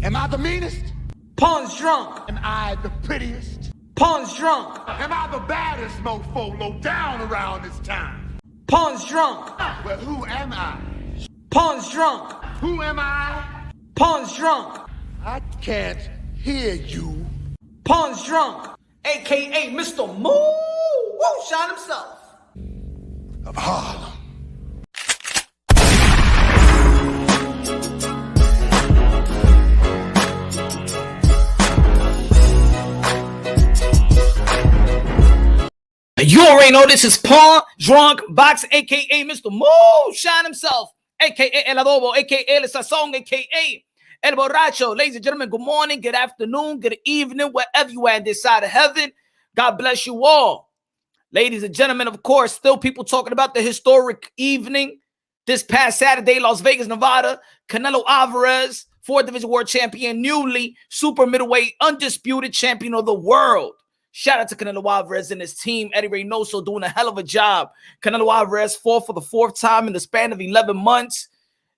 Am I the meanest? Pawn's drunk. Am I the prettiest? Pawn's drunk. Am I the baddest mofo low down around this town? Pawn's drunk. Well, who am I? Pawn's drunk. Who am I? Pawn's drunk. I can't hear you. Pawn's drunk. AKA Mr. Moo Woo Shot himself. Of Harlem. You already know this is Pawn Drunk Box, aka Mr. Moo Shot himself, aka El Adobo, aka El Sazón, aka El Borracho. Ladies and gentlemen, good morning, good afternoon, good evening, wherever you are in this side of heaven. God bless you all. Ladies and gentlemen, of course, still people talking about the historic evening this past Saturday, Las Vegas, Nevada. Canelo Alvarez, 4th Division World Champion, newly super middleweight, undisputed champion of the world. Shout out to Canelo Alvarez and his team. Eddie Reynoso doing a hell of a job. Canelo Alvarez fought for the 4th time in the span of 11 months.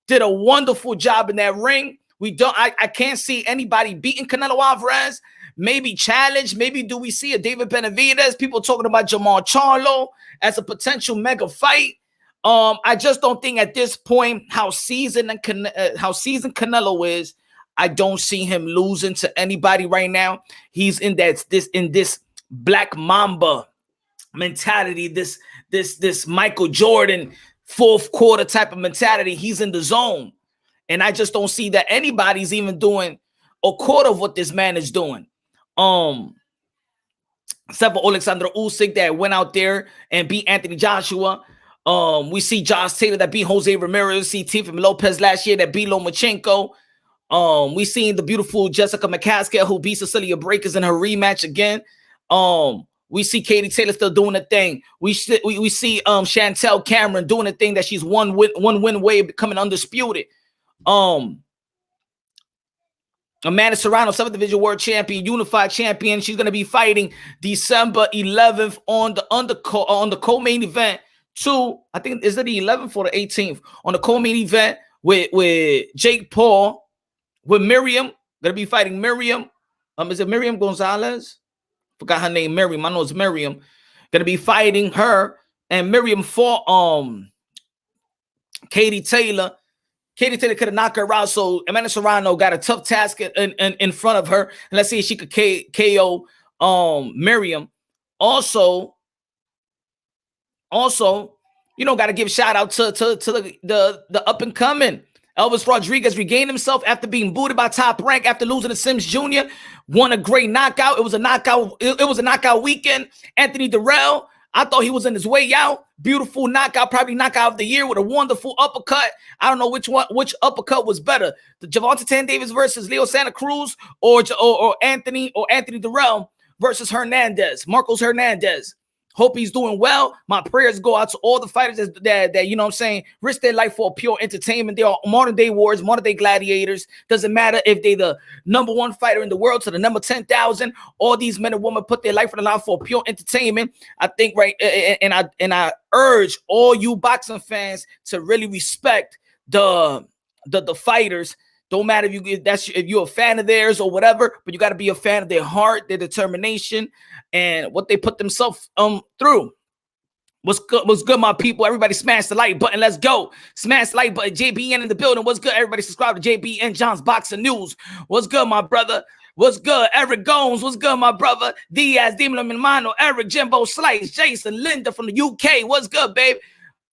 Did a wonderful job in that ring. I can't see anybody beating Canelo Alvarez. Maybe challenge. Maybe do we see a David Benavidez? People talking about Jamal Charlo as a potential mega fight. I just don't think at this point how seasoned Canelo is. I don't see him losing to anybody right now. He's in this Black Mamba mentality, this Michael Jordan 4th quarter type of mentality. He's in the zone. And I just don't see that anybody's even doing a quarter of what this man is doing. Except for Alexander Usyk that went out there and beat Anthony Joshua. We see Josh Taylor that beat Jose Ramirez. We see Teofimo Lopez last year that beat Lomachenko. We seen the beautiful Jessica McCaskill who beat Cecilia Breakers in her rematch again. We see Katie Taylor still doing the thing. We see Chantel Cameron doing the thing that she's one win away of becoming undisputed. Amanda Serrano, 7th Division World Champion, Unified Champion. She's gonna be fighting December 11th on the co-main event. I think is it the 11th or the 18th on the co-main event with Jake Paul. With Miriam, gonna be fighting Miriam. Is it Miriam Gonzalez? Forgot her name. Miriam. I know it's Miriam. Gonna be fighting her, and Miriam fought Katie Taylor. Katie Taylor could have knocked her out, so Amanda Serrano got a tough task in front of her. And let's see if she could KO Miriam. Also, got to give shout out to the up and coming. Elvis Rodriguez regained himself after being booted by Top Rank after losing to Sims Jr. Won a great knockout. It was a knockout. It was a knockout weekend. Anthony Durrell, I thought he was on his way out. Beautiful knockout, probably knockout of the year with a wonderful uppercut. I don't know which uppercut was better, the Gervonta Tan Davis versus Leo Santa Cruz, or Anthony Durrell versus Marcos Hernandez. Hope he's doing well. My prayers go out to all the fighters that you know what I'm saying, risk their life for pure entertainment. They are modern day warriors, modern day gladiators. Doesn't matter if they the number 1 fighter in the world to the number 10,000. All these men and women put their life on the line for pure entertainment. I think and I urge all you boxing fans to really respect the fighters. Don't matter if you're a fan of theirs or whatever, but you got to be a fan of their heart, their determination, and what they put themselves through. What's good, my people? Everybody smash the like button. Let's go. Smash the like button. JBN in the building. What's good? Everybody subscribe to JBN John's Boxing News. What's good, my brother? What's good? Eric Gomes. What's good, my brother? Diaz, Dímelo, mi hermano. Eric, Jimbo Slice, Jason, Linda from the UK. What's good, babe?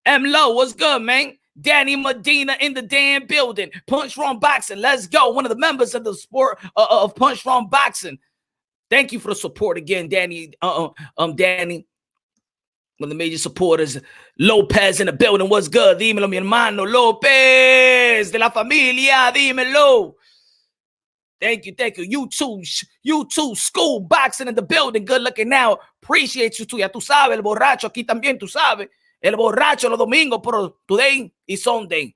M. Low. What's good, man? Danny Medina in the damn building. Punch Wrong Boxing. Let's go. One of the members of the sport of Punch Wrong Boxing. Thank you for the support again, Danny. Danny, one of the major supporters. Lopez in the building. What's good? Dímelo, mi hermano. Lopez de la familia. Dímelo. Thank you. YouTube School Boxing in the building. Good looking now. Appreciate you too. Ya tú sabes, el borracho aquí también, tú sabes. El borracho los domingos, pero today is Sunday.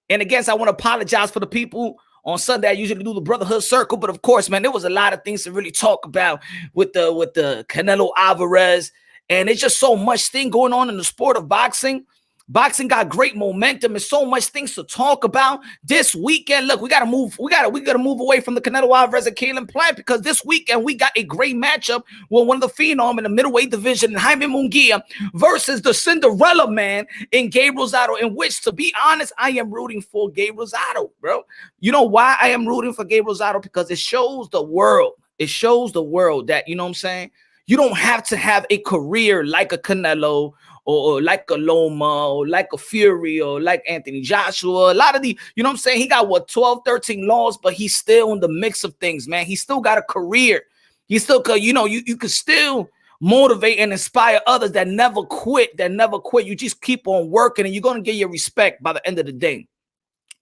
And again, I want to apologize for the people on Sunday. I usually do the Brotherhood Circle, but of course, man, there was a lot of things to really talk about with the Canelo Alvarez, and it's just so much thing going on in the sport of boxing. Boxing got great momentum and so much things to talk about this weekend. Look, we gotta move away from the Canelo Alvarez and Caleb Plant, because this weekend we got a great matchup with one of the phenom in the middleweight division, Jaime Munguia, versus the Cinderella man in Gabe Rosado, in which, to be honest, I am rooting for Gabe Rosado, bro. You know why I am rooting for Gabe Rosado? Because it shows the world. It shows the world that, you know what I'm saying, you don't have to have a career like a Canelo or like a Loma or like a Fury or like Anthony Joshua. A lot of the, you know what I'm saying, he got what, 12, 13 laws, but he's still in the mix of things, man. He still got a career. He still could, you know, you could still motivate and inspire others that never quit, You just keep on working and you're going to get your respect by the end of the day.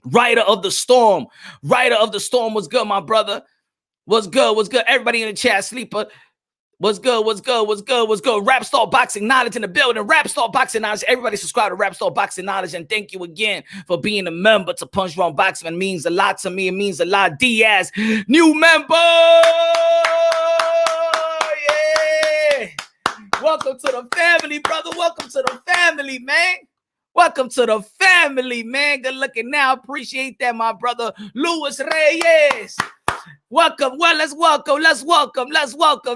Rider of the Storm. What's good, my brother? What's good? Everybody in the chat, Sleeper. What's good? Rap Star Boxing Knowledge in the building. Rap Star Boxing Knowledge. Everybody subscribe to Rap Star Boxing Knowledge. And thank you again for being a member to Punch Drunk Boxing. It means a lot to me. It means a lot. Diaz, new member. Yeah. Welcome to the family, brother. Welcome to the family, man. Good looking now. Appreciate that, my brother. Luis Reyes. Welcome. Well, let's welcome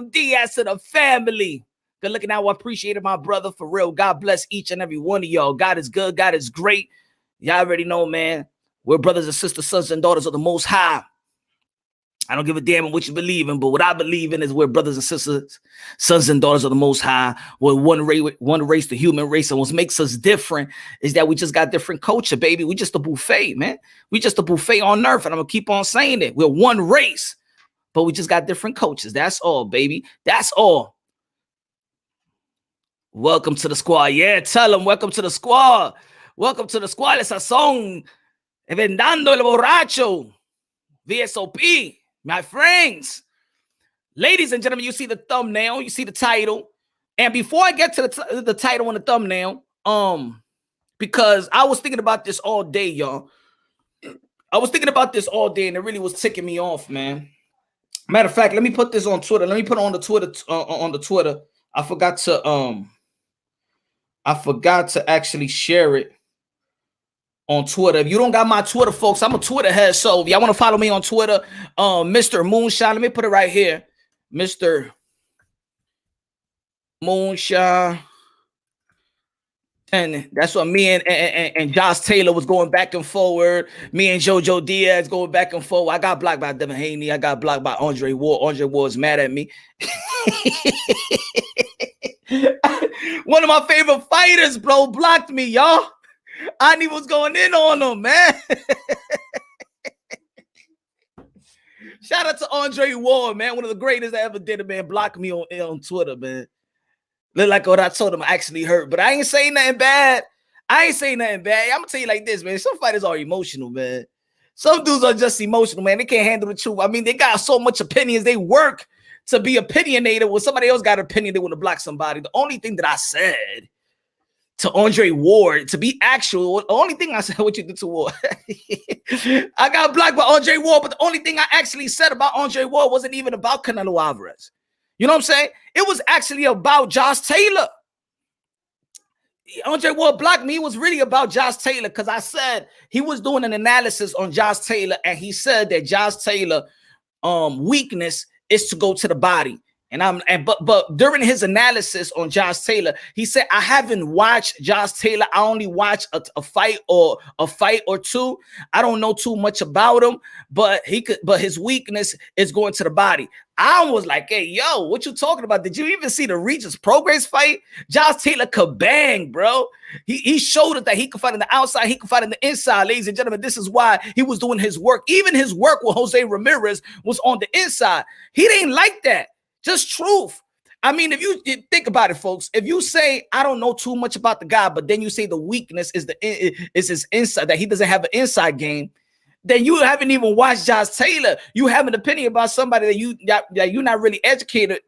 Diaz to the family. Good looking out. I appreciate it, my brother, for real. God bless each and every one of y'all. God is good. God is great. Y'all already know, man. We're brothers and sisters, sons and daughters of the Most High. I don't give a damn in what you believe in, but what I believe in is we're brothers and sisters, sons and daughters of the Most High. We're one race, the human race. And what makes us different is that we just got different culture, baby. We just a buffet, man. We just a buffet on earth, and I'm going to keep on saying it. We're one race, but we just got different cultures. That's all, baby. That's all. Welcome to the squad. Yeah, tell them, welcome to the squad. Welcome to the squad. Esa son, Vendando el Borracho, VSOP. My friends, ladies and gentlemen, you see the thumbnail, you see the title. And before I get to the title and the thumbnail, because I was thinking about this all day, y'all. I was thinking about this all day, and it really was ticking me off, man. Matter of fact, let me put this on Twitter. Let me put it on the Twitter. I forgot to actually share it on Twitter. If you don't got my Twitter, folks, I'm a Twitter head. So if y'all want to follow me on Twitter, Mr. Moonshine, let me put it right here. Mr. Moonshine. And that's what me and Josh Taylor was going back and forward. Me and JoJo Diaz going back and forward. I got blocked by Devin Haney. I got blocked by Andre Ward. Andre Ward's mad at me. One of my favorite fighters, bro, blocked me, y'all. I knew was going in on him, man. Shout out to Andre Ward, man. One of the greatest I ever did. A man blocked me on Twitter, man. Look like what I told him actually hurt, but I ain't saying nothing bad. I'm gonna tell you like this, man. Some fighters are emotional, man. Some dudes are just emotional, man. They can't handle the truth. I mean, they got so much opinions. They work to be opinionated. When somebody else got an opinion, they want to block somebody. The only thing that I said to Andre Ward, to be actual, the only thing I said, what you did to Ward. I got blocked by Andre Ward, but the only thing I actually said about Andre Ward wasn't even about Canelo Alvarez. You know what I'm saying? It was actually about Josh Taylor. Andre Ward blocked me. It was really about Josh Taylor, because I said he was doing an analysis on Josh Taylor, and he said that Josh Taylor weakness is to go to the body. But during his analysis on Josh Taylor, he said, I haven't watched Josh Taylor. I only watched a fight or two. I don't know too much about him, but his weakness is going to the body. I was like, hey, yo, what you talking about? Did you even see the Regis Progress fight? Josh Taylor could bang, bro. He showed us that he could fight on the outside. He could fight on the inside. Ladies and gentlemen, this is why he was doing his work. Even his work with Jose Ramirez was on the inside. He didn't like that. Just truth. I mean, if you think about it, folks, if you say, I don't know too much about the guy, but then you say the weakness is his inside, that he doesn't have an inside game, then you haven't even watched Josh Taylor. You have an opinion about somebody that you're not really educated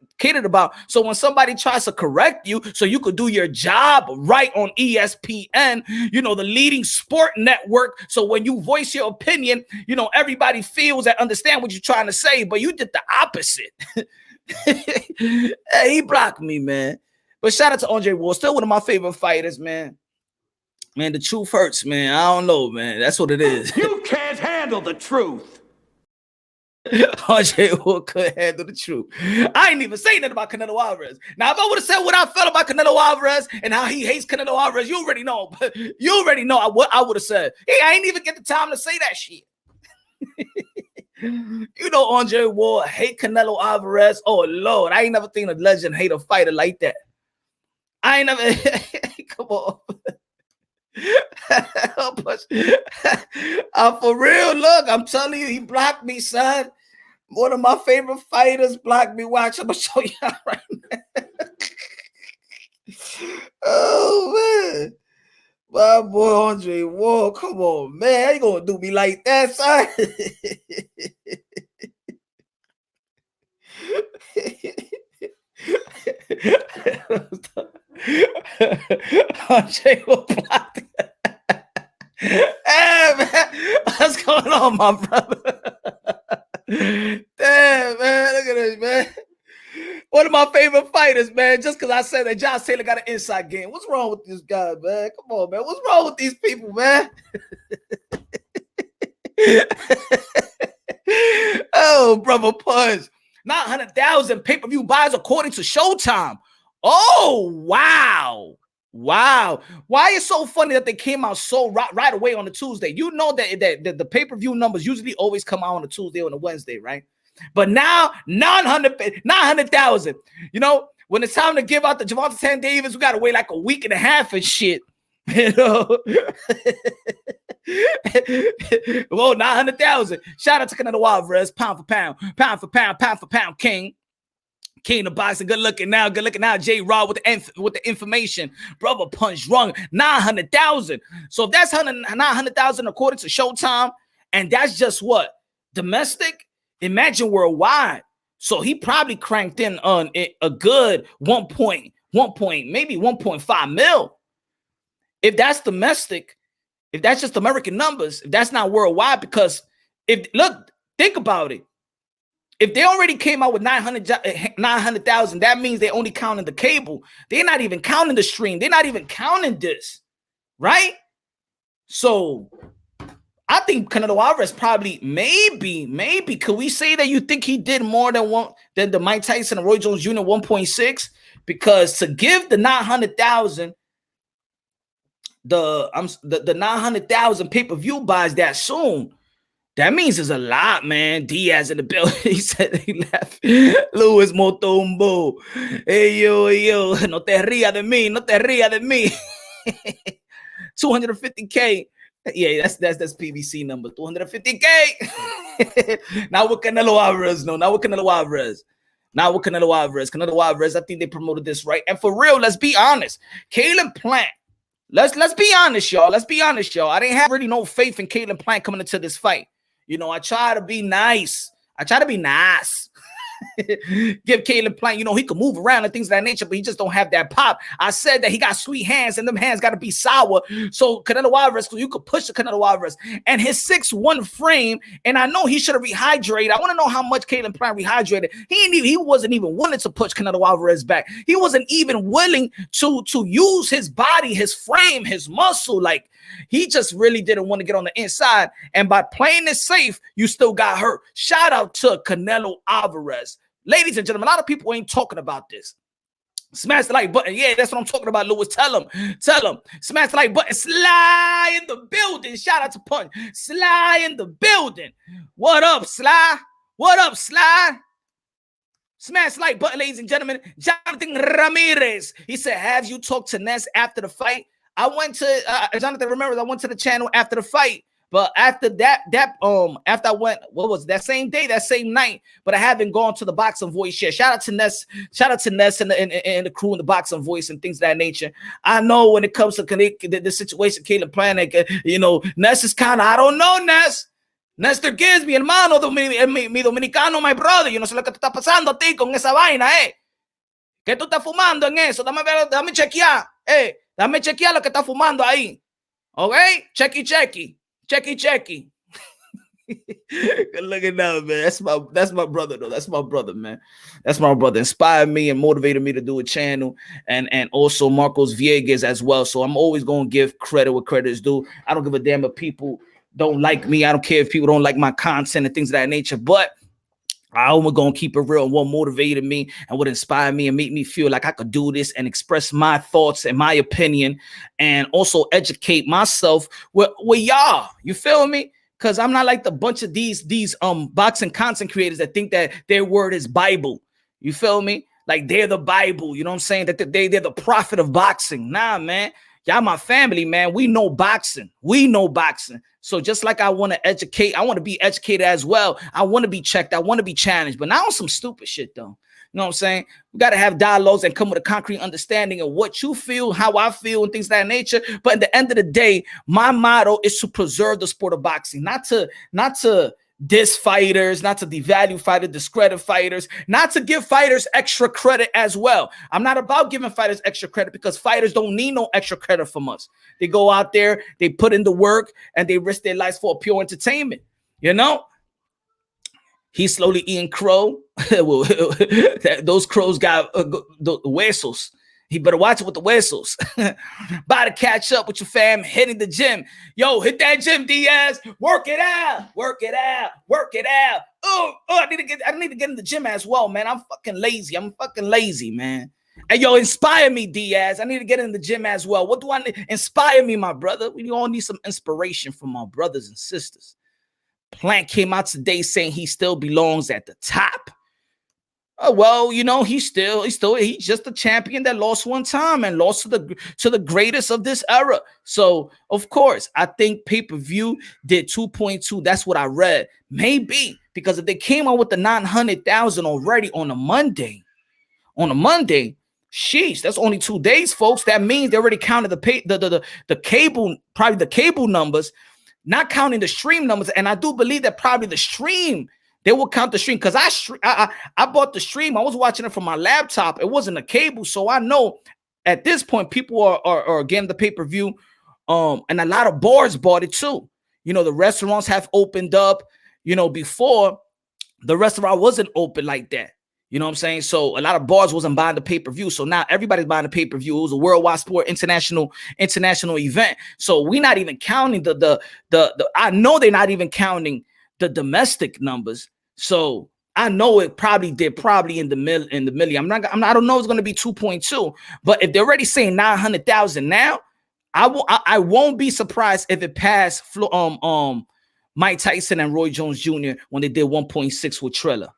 about. So when somebody tries to correct you so you could do your job right on ESPN, you know, the leading sport network. So when you voice your opinion, you know, everybody feels and understand what you're trying to say, but you did the opposite. He blocked me, man. But shout out to Andre Ward, still one of my favorite fighters, man. Man, the truth hurts, man. I don't know, man. That's what it is. You can't handle the truth. Andre Ward couldn't handle the truth. I ain't even saying nothing about Canelo Alvarez. Now, if I would have said what I felt about Canelo Alvarez and how he hates Canelo Alvarez, you already know. You already know what I would have said. Hey, I ain't even get the time to say that shit. You know, Andre Ward hate Canelo Alvarez. Oh, Lord. I ain't never seen a legend hate a fighter like that. I ain't never. Come on. For real, look, I'm telling you, he blocked me, son. One of my favorite fighters blocked me. Watch, I'm gonna show y'all right now. Oh man, my boy Andre Ward, come on, man, how you gonna do me like that, son? Andre Ward blocked. Hey, man, what's going on, my brother? Damn, man, look at this, man. One of my favorite fighters, man. Just because I said that Josh Taylor got an inside game. What's wrong with this guy, man? Come on, man. What's wrong with these people, man? Oh, brother Punch. 900,000 pay-per-view buys according to Showtime. Oh, wow. Wow. Why is it so funny that they came out so right away on a Tuesday? You know that the pay-per-view numbers usually always come out on a Tuesday or on a Wednesday, right? But now 900,000. You know, when it's time to give out the Javante Davis, we got to wait like a week and a half and shit. You know, well, 900,000. Shout out to Canelo Alvarez, pound for pound, king. King of boxing, good looking now, J. Rod with the information. Brother Punch rung 900,000. So if that's 900,000 according to Showtime, and that's just what? Domestic? Imagine worldwide. So he probably cranked in on a good 1 point, maybe 1.5 mil. If that's domestic, if that's just American numbers, if that's not worldwide, because think about it. If they already came out with 900,000, that means they only counting the cable. They're not even counting the stream. They're not even counting this, right? So I think Canelo Alvarez probably, maybe, could we say that you think he did more than the Mike Tyson and Roy Jones Jr. 1.6? Because to give the 900,000, the 900,000 pay-per-view buys that soon, that means there's a lot, man. Diaz in the building. He said he left. Luis Motombo. Hey, yo. No te rías de mí. 250K. Yeah, that's PBC number. 250K. Not with Canelo Alvarez. No, not with Canelo Alvarez. Canelo Alvarez, I think they promoted this right. And for real, let's be honest. Caleb Plant. Let's be honest, y'all. I didn't have really no faith in Caleb Plant coming into this fight. You know, I try to be nice. Give Caleb Plant, you know, he can move around and things of that nature, but he just don't have that pop. I said that he got sweet hands, and them hands got to be sour. So Canelo Alvarez, you could push the Canelo Alvarez, and his 6'1" frame, and I know he should have rehydrated. I want to know how much Caleb Plant rehydrated. He wasn't even willing to push Canelo Alvarez back. He wasn't even willing to use his body, his frame, his muscle. Like, he just really didn't want to get on the inside. And by playing it safe, you still got hurt. Shout out to Canelo Alvarez. Ladies and gentlemen, a lot of people ain't talking about this. Smash the like button. Yeah, that's what I'm talking about, Lewis. Tell them. Smash the like button. Sly in the building. Shout out to Punch. Sly in the building. What up, Sly? Smash the like button, ladies and gentlemen. Jonathan Ramirez. He said, have you talked to Ness after the fight? I went to Jonathan Ramirez. I went to the channel after the fight. But after that, after I went, what was it? That same day, that same night, but I haven't gone to the Boxing Voice yet. Shout out to Ness and the crew in the Boxing Voice and things of that nature. I know when it comes to the situation, Caleb Plant, you know, Ness is kind of, I don't know, Ness. Nestor Gibbs, mi hermano, mi dominicano, my brother. Yo no sé lo que te está pasando a ti con esa vaina, ¿Qué tú estás fumando en eso? Dame chequear, dame chequear lo que estás fumando ahí. Okay? Checky. Look at that, man. That's my brother though. That's my brother, man. That's my brother. Inspired me and motivated me to do a channel, and also Marcos Viegas as well. So I'm always gonna give credit where credit is due. I don't give a damn if people don't like me. I don't care if people don't like my content and things of that nature. But I'm gonna keep it real. And what motivated me and what inspired me and made me feel like I could do this and express my thoughts and my opinion, and also educate myself with y'all. You feel me? Because I'm not like the bunch of these boxing content creators that think that their word is Bible. You feel me? Like they're the Bible. You know what I'm saying? That they're the prophet of boxing. Nah, man. Y'all my family, man. We know boxing. We know boxing. So just like I want to educate, I want to be educated as well. I want to be checked. I want to be challenged, but not on some stupid shit though. You know what I'm saying? We got to have dialogues and come with a concrete understanding of what you feel, how I feel, and things of that nature. But at the end of the day, my motto is to preserve the sport of boxing, not to diss fighters, not to devalue fighters, discredit fighters, not to give fighters extra credit as well. I'm not about giving fighters extra credit because fighters don't need no extra credit from us. They go out there, they put in the work, and they risk their lives for pure entertainment. You know? He's slowly eating crow. Those crows got the huesos. He better watch it with the whistles. About to catch up with your fam, hitting the gym. Yo, hit that gym, Diaz. Work it out. Work it out. Work it out. Oh, I need to get in the gym as well, man. I'm fucking lazy, man. And yo, inspire me, Diaz. I need to get in the gym as well. What do I need? Inspire me, my brother. We all need some inspiration from our brothers and sisters. Plant came out today saying he still belongs at the top. Oh, well, you know, he's just a champion that lost one time and lost to the greatest of this era. So, of course, I think pay-per-view did 2.2. That's what I read. Maybe because if they came out with the 900,000 already on a Monday, sheesh, that's only 2 days, folks. That means they already counted the cable, probably the cable numbers, not counting the stream numbers. And I do believe that probably the stream, they will count the stream because I bought the stream. I was watching it from my laptop. It wasn't a cable. So I know at this point, people are getting the pay-per-view. And a lot of bars bought it too. You know, the restaurants have opened up. You know, before the restaurant wasn't open like that. You know what I'm saying? So a lot of bars wasn't buying the pay-per-view. So now everybody's buying the pay-per-view. It was a worldwide sport, international event. So we're not even counting the I know they're not even counting the domestic numbers. So I know it probably in the million. I don't know it's going to be 2.2, but if they're already saying 900,000 now, I won't be surprised if it passed Mike Tyson and Roy Jones Jr. when they did 1.6 with Triller.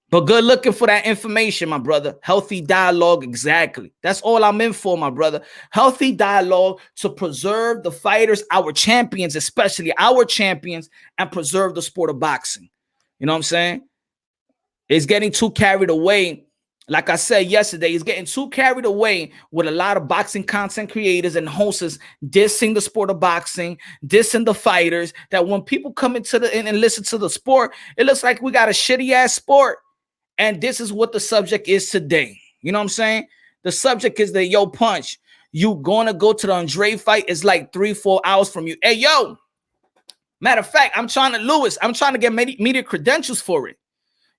But good looking for that information, my brother. Healthy dialogue, exactly. That's all I'm in for, my brother. Healthy dialogue to preserve the fighters, our champions, especially our champions, and preserve the sport of boxing. You know what I'm saying? It's getting too carried away. Like I said yesterday, it's getting too carried away with a lot of boxing content creators and hosts dissing the sport of boxing, dissing the fighters, that when people come into and listen to the sport, it looks like we got a shitty ass sport. And this is what the subject is today. You know what I'm saying? The subject is the yo punch. You gonna go to the Andre fight? It's like 3-4 hours from you. Hey, yo. Matter of fact, I'm trying to get media credentials for it.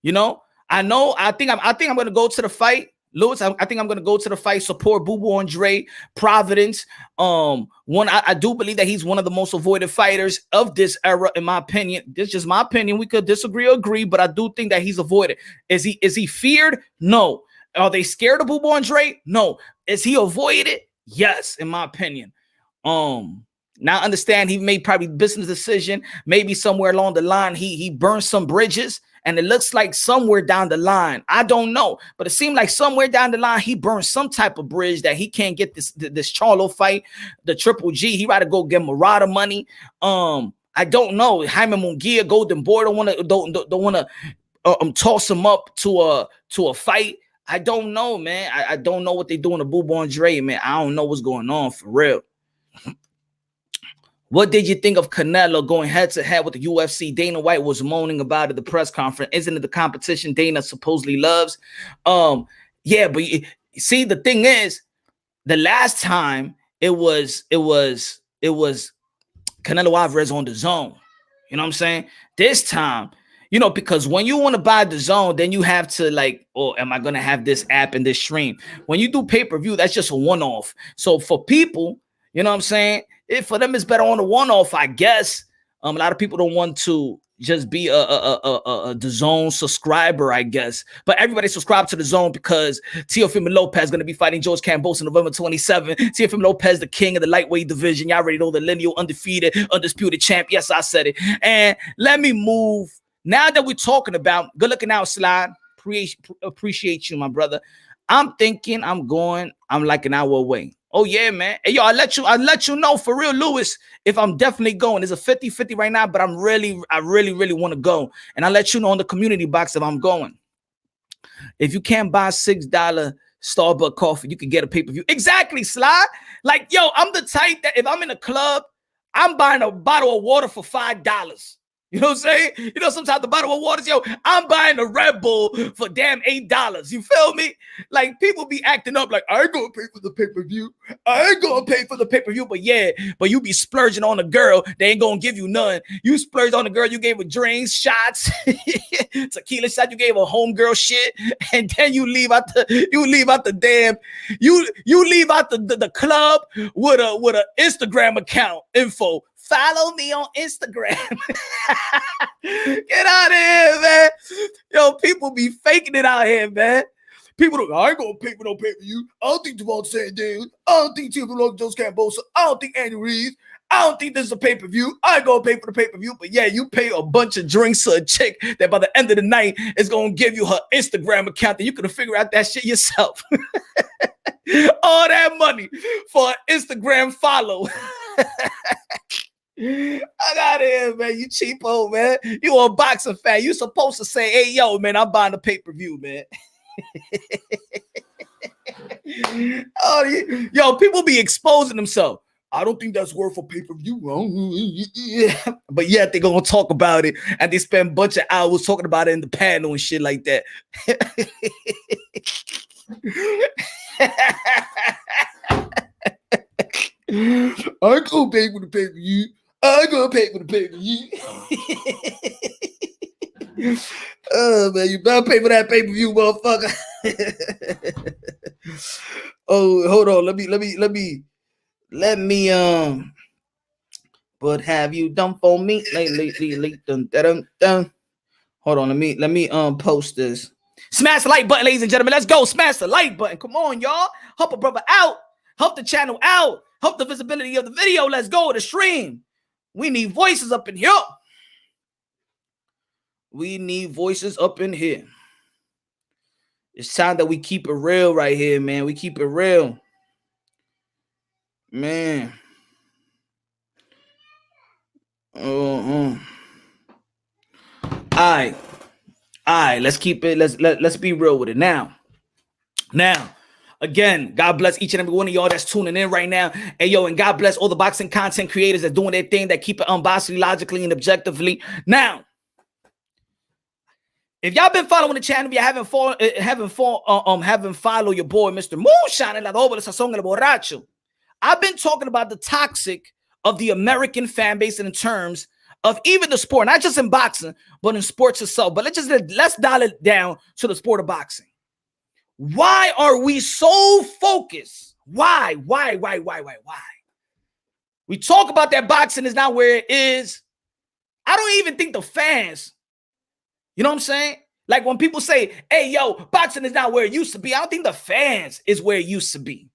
You know, I think I'm gonna go to the fight. Lewis, I think I'm gonna go to the fight, support Boo Boo Andre, Providence. I do believe that he's one of the most avoided fighters of this era, in my opinion. This is just my opinion. We could disagree or agree, but I do think that he's avoided. Is he feared? No. Are they scared of Boo Boo Andre? No. Is he avoided? Yes, in my opinion. Now I understand he made probably business decision. Maybe somewhere along the line he burned some bridges. And it looks like somewhere down the line, I don't know, but it seemed like somewhere down the line, he burned some type of bridge that he can't get this Charlo fight, the Triple G. He rather go get Murata money. I don't know. Jaime Munguia, Golden Boy don't want to toss him up to a fight. I don't know, man. I don't know what they're doing to Boo Boo Andre, man. I don't know what's going on for real. What did you think of Canelo going head-to-head with the UFC? Dana White was moaning about it at the press conference. Isn't it the competition Dana supposedly loves? Yeah, but see, the thing is, the last time it was Canelo Alvarez on the zone. You know what I'm saying? This time, you know, because when you want to buy the zone, then you have to like, oh, am I going to have this app and this stream? When you do pay-per-view, that's just a one-off. So for people, you know what I'm saying? For them, it's better on a one-off, I guess. A lot of people don't want to just be the zone subscriber, I guess. But everybody subscribe to the zone because Teofimo Lopez is going to be fighting George Kambosos November 27. Teofimo Lopez, the king of the lightweight division. Y'all already know the lineal, undefeated, undisputed champ. Yes, I said it. And let me move. Now that we're talking about, good looking out, Slide. Appreciate you, my brother. I'm thinking I'm like an hour away. Oh, yeah, man. Hey, yo, I'll let you know for real, Lewis, if I'm definitely going. It's a 50-50 right now, but I really want to go. And I'll let you know on the community box if I'm going. If you can't buy $6 Starbucks coffee, you can get a pay-per-view. Exactly, Sly. Like, yo, I'm the type that if I'm in a club, I'm buying a bottle of water for $5. You know what I'm saying? You know, sometimes the bottle of water, yo, I'm buying a Red Bull for damn $8. You feel me? Like, people be acting up like, I ain't gonna pay for the pay-per-view. I ain't gonna pay for the pay-per-view. But yeah, but you be splurging on a girl, they ain't gonna give you none. You splurged on a girl, you gave her drinks, shots, tequila shot, you gave her homegirl shit, and then you leave out the club with a Instagram account info. Follow me on Instagram. Get out of here, man. Yo, people be faking it out here, man. People don't, I ain't gonna pay for no pay-per-view. I don't think Devontae Sanders. I don't think Teofimo Lopez Kambosos. I don't think Andy Reid. I don't think this is a pay-per-view. I ain't gonna pay for the pay-per-view. But yeah, you pay a bunch of drinks to a chick that by the end of the night is gonna give you her Instagram account that you could have figured out that shit yourself. All that money for an Instagram follow. I got it, man. You cheapo, man. You a boxing fan. You supposed to say, hey, yo, man, I'm buying the pay-per-view, man. Oh, yo, people be exposing themselves. I don't think that's worth a pay-per-view. But yet they're going to talk about it, and they spend a bunch of hours talking about it in the panel and shit like that. I ain't gonna pay for the pay-per-view. I ain't gonna pay for the pay-per-view. Oh, man, you better pay for that pay-per-view, motherfucker. Oh, hold on. Let me what have you done for me lately? Hold on, let me post this. Smash the like button, ladies and gentlemen. Let's go. Smash the like button. Come on, y'all. Help a brother out. Help the channel out. Help the visibility of the video. Let's go to stream. We need voices up in here. We need voices up in here. It's time that we keep it real right here, man. We keep it real. Man. All right. Let's keep it. Let's be real with it now. Again, God bless each and every one of y'all that's tuning in right now. Hey, yo, and God bless all the boxing content creators that doing their thing, that keep it unbiased, logically, and objectively. Now, if y'all been following the channel, if you haven't followed your boy, Mr. Moonshine, la doble sazón el borracho. I've been talking about the toxic of the American fan base in terms of even the sport, not just in boxing, but in sports itself. But let's dial it down to the sport of boxing. Why are we so focused? Why? We talk about that boxing is not where it is. I don't even think the fans, you know what I'm saying? Like when people say, hey, yo, boxing is not where it used to be. I don't think the fans is where it used to be.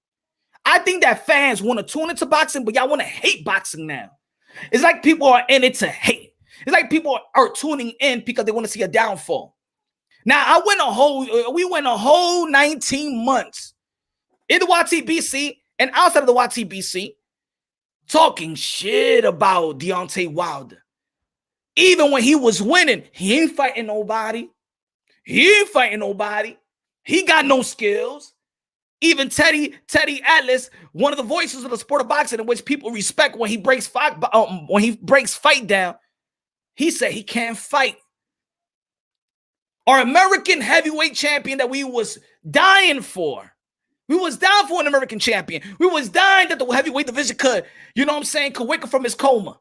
I think that fans want to tune into boxing, but y'all want to hate boxing now. It's like people are in it to hate. It's like people are tuning in because they want to see a downfall. Now, we went a whole 19 months in the YTBC and outside of the YTBC talking shit about Deontay Wilder. Even when he was winning, he ain't fighting nobody. He got no skills. Even Teddy Atlas, one of the voices of the sport of boxing in which people respect when he breaks fight down, he said he can't fight. Our American heavyweight champion that we was dying for. We was dying for an American champion. We was dying that the heavyweight division could, you know what I'm saying, could wake up from his coma.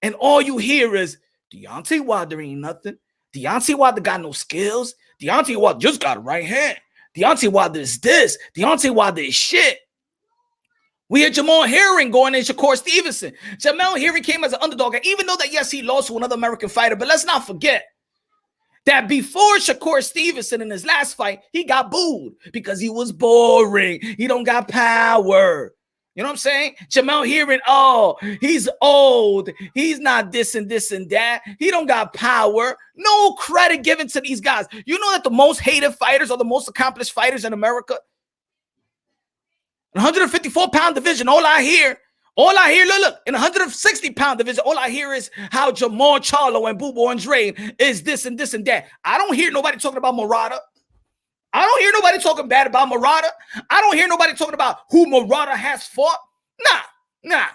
And all you hear is Deontay Wilder ain't nothing. Deontay Wilder got no skills. Deontay Wilder just got a right hand. Deontay Wilder is this. Deontay Wilder is shit. We had Jamal Herring going in Shakur Stevenson. Jamal Herring came as an underdog. And even though that, yes, he lost to another American fighter, but let's not forget that before Shakur Stevenson in his last fight, he got booed because he was boring. He don't got power. You know what I'm saying? Jamal Herring, oh, he's old. He's not this and this and that. He don't got power. No credit given to these guys. You know that the most hated fighters are the most accomplished fighters in America? 154-pound division, all I hear, look, in 160-pound division, all I hear is how Jamal Charlo and Boo Andre is this and this and that. I don't hear nobody talking about Murata. I don't hear nobody talking bad about Murata. I don't hear nobody talking about who Murata has fought. Nah.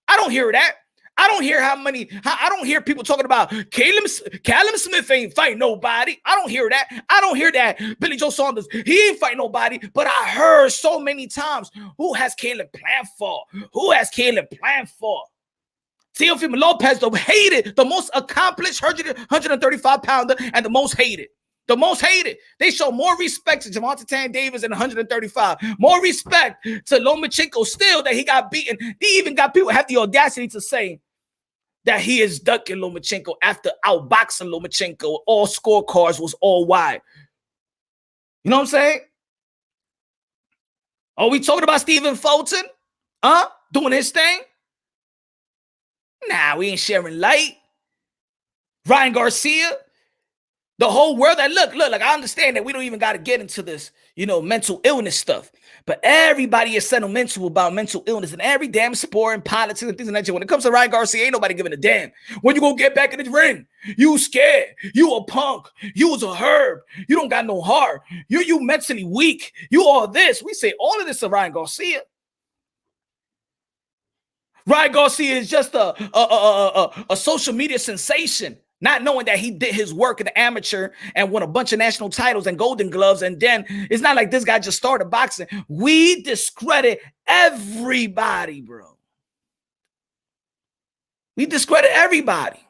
I don't hear that. I don't hear I don't hear people talking about Callum Smith ain't fight nobody. I don't hear that. I don't hear that Billy Joe Saunders, he ain't fight nobody. But I heard so many times, who has Caleb planned for? Who has Caleb planned for? Teofimo Lopez, the most accomplished 135-pounder and the most hated. The most hated. They show more respect to Gervonta Tan Davis in 135. More respect to Lomachenko still that he got beaten. They even got people have the audacity to say that he is ducking Lomachenko after outboxing Lomachenko. All scorecards was all wide. You know what I'm saying? Are we talking about Stephen Fulton? Doing his thing? Nah, we ain't sharing light. Ryan Garcia. The whole world that look, like I understand that we don't even got to get into this, mental illness stuff. But everybody is sentimental about mental illness in every damn sport and politics and things like that. When it comes to Ryan Garcia, ain't nobody giving a damn. When you gonna get back in the ring? You scared. You a punk. You was a herb. You don't got no heart. You mentally weak. You all this. We say all of this to Ryan Garcia. Ryan Garcia is just a social media sensation. Not knowing that he did his work in the amateur and won a bunch of national titles and Golden Gloves. And then it's not like this guy just started boxing. We discredit everybody, bro. We discredit everybody.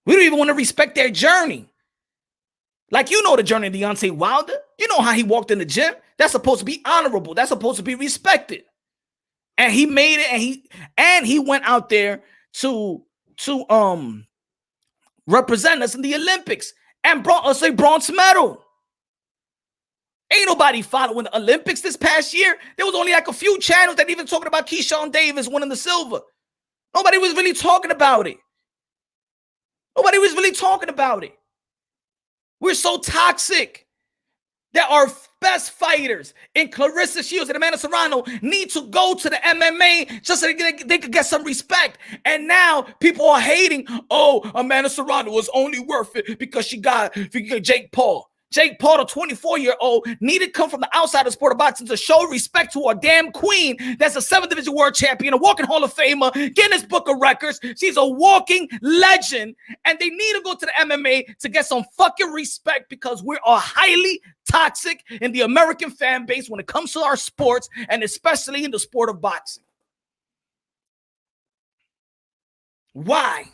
We don't even want to respect their journey. Like, the journey of Deontay Wilder. You know how he walked in the gym. That's supposed to be honorable. That's supposed to be respected. And he made it, and he went out there to represent us in the Olympics and brought us a bronze medal. Ain't nobody following the Olympics this past year. There was only like a few channels that even talking about Keyshawn Davis winning the silver. Nobody was really talking about it. We're so toxic that our best fighters in Clarissa Shields and Amanda Serrano need to go to the MMA just so they could get some respect. And now people are hating, Amanda Serrano was only worth it because she got Jake Paul. Jake Paul, the 24-year-old, needed to come from the outside of the sport of boxing to show respect to our damn queen that's a 7th Division world champion, a walking Hall of Famer, Guinness Book of Records. She's a walking legend, and they need to go to the MMA to get some fucking respect because we are highly toxic in the American fan base when it comes to our sports, and especially in the sport of boxing. Why?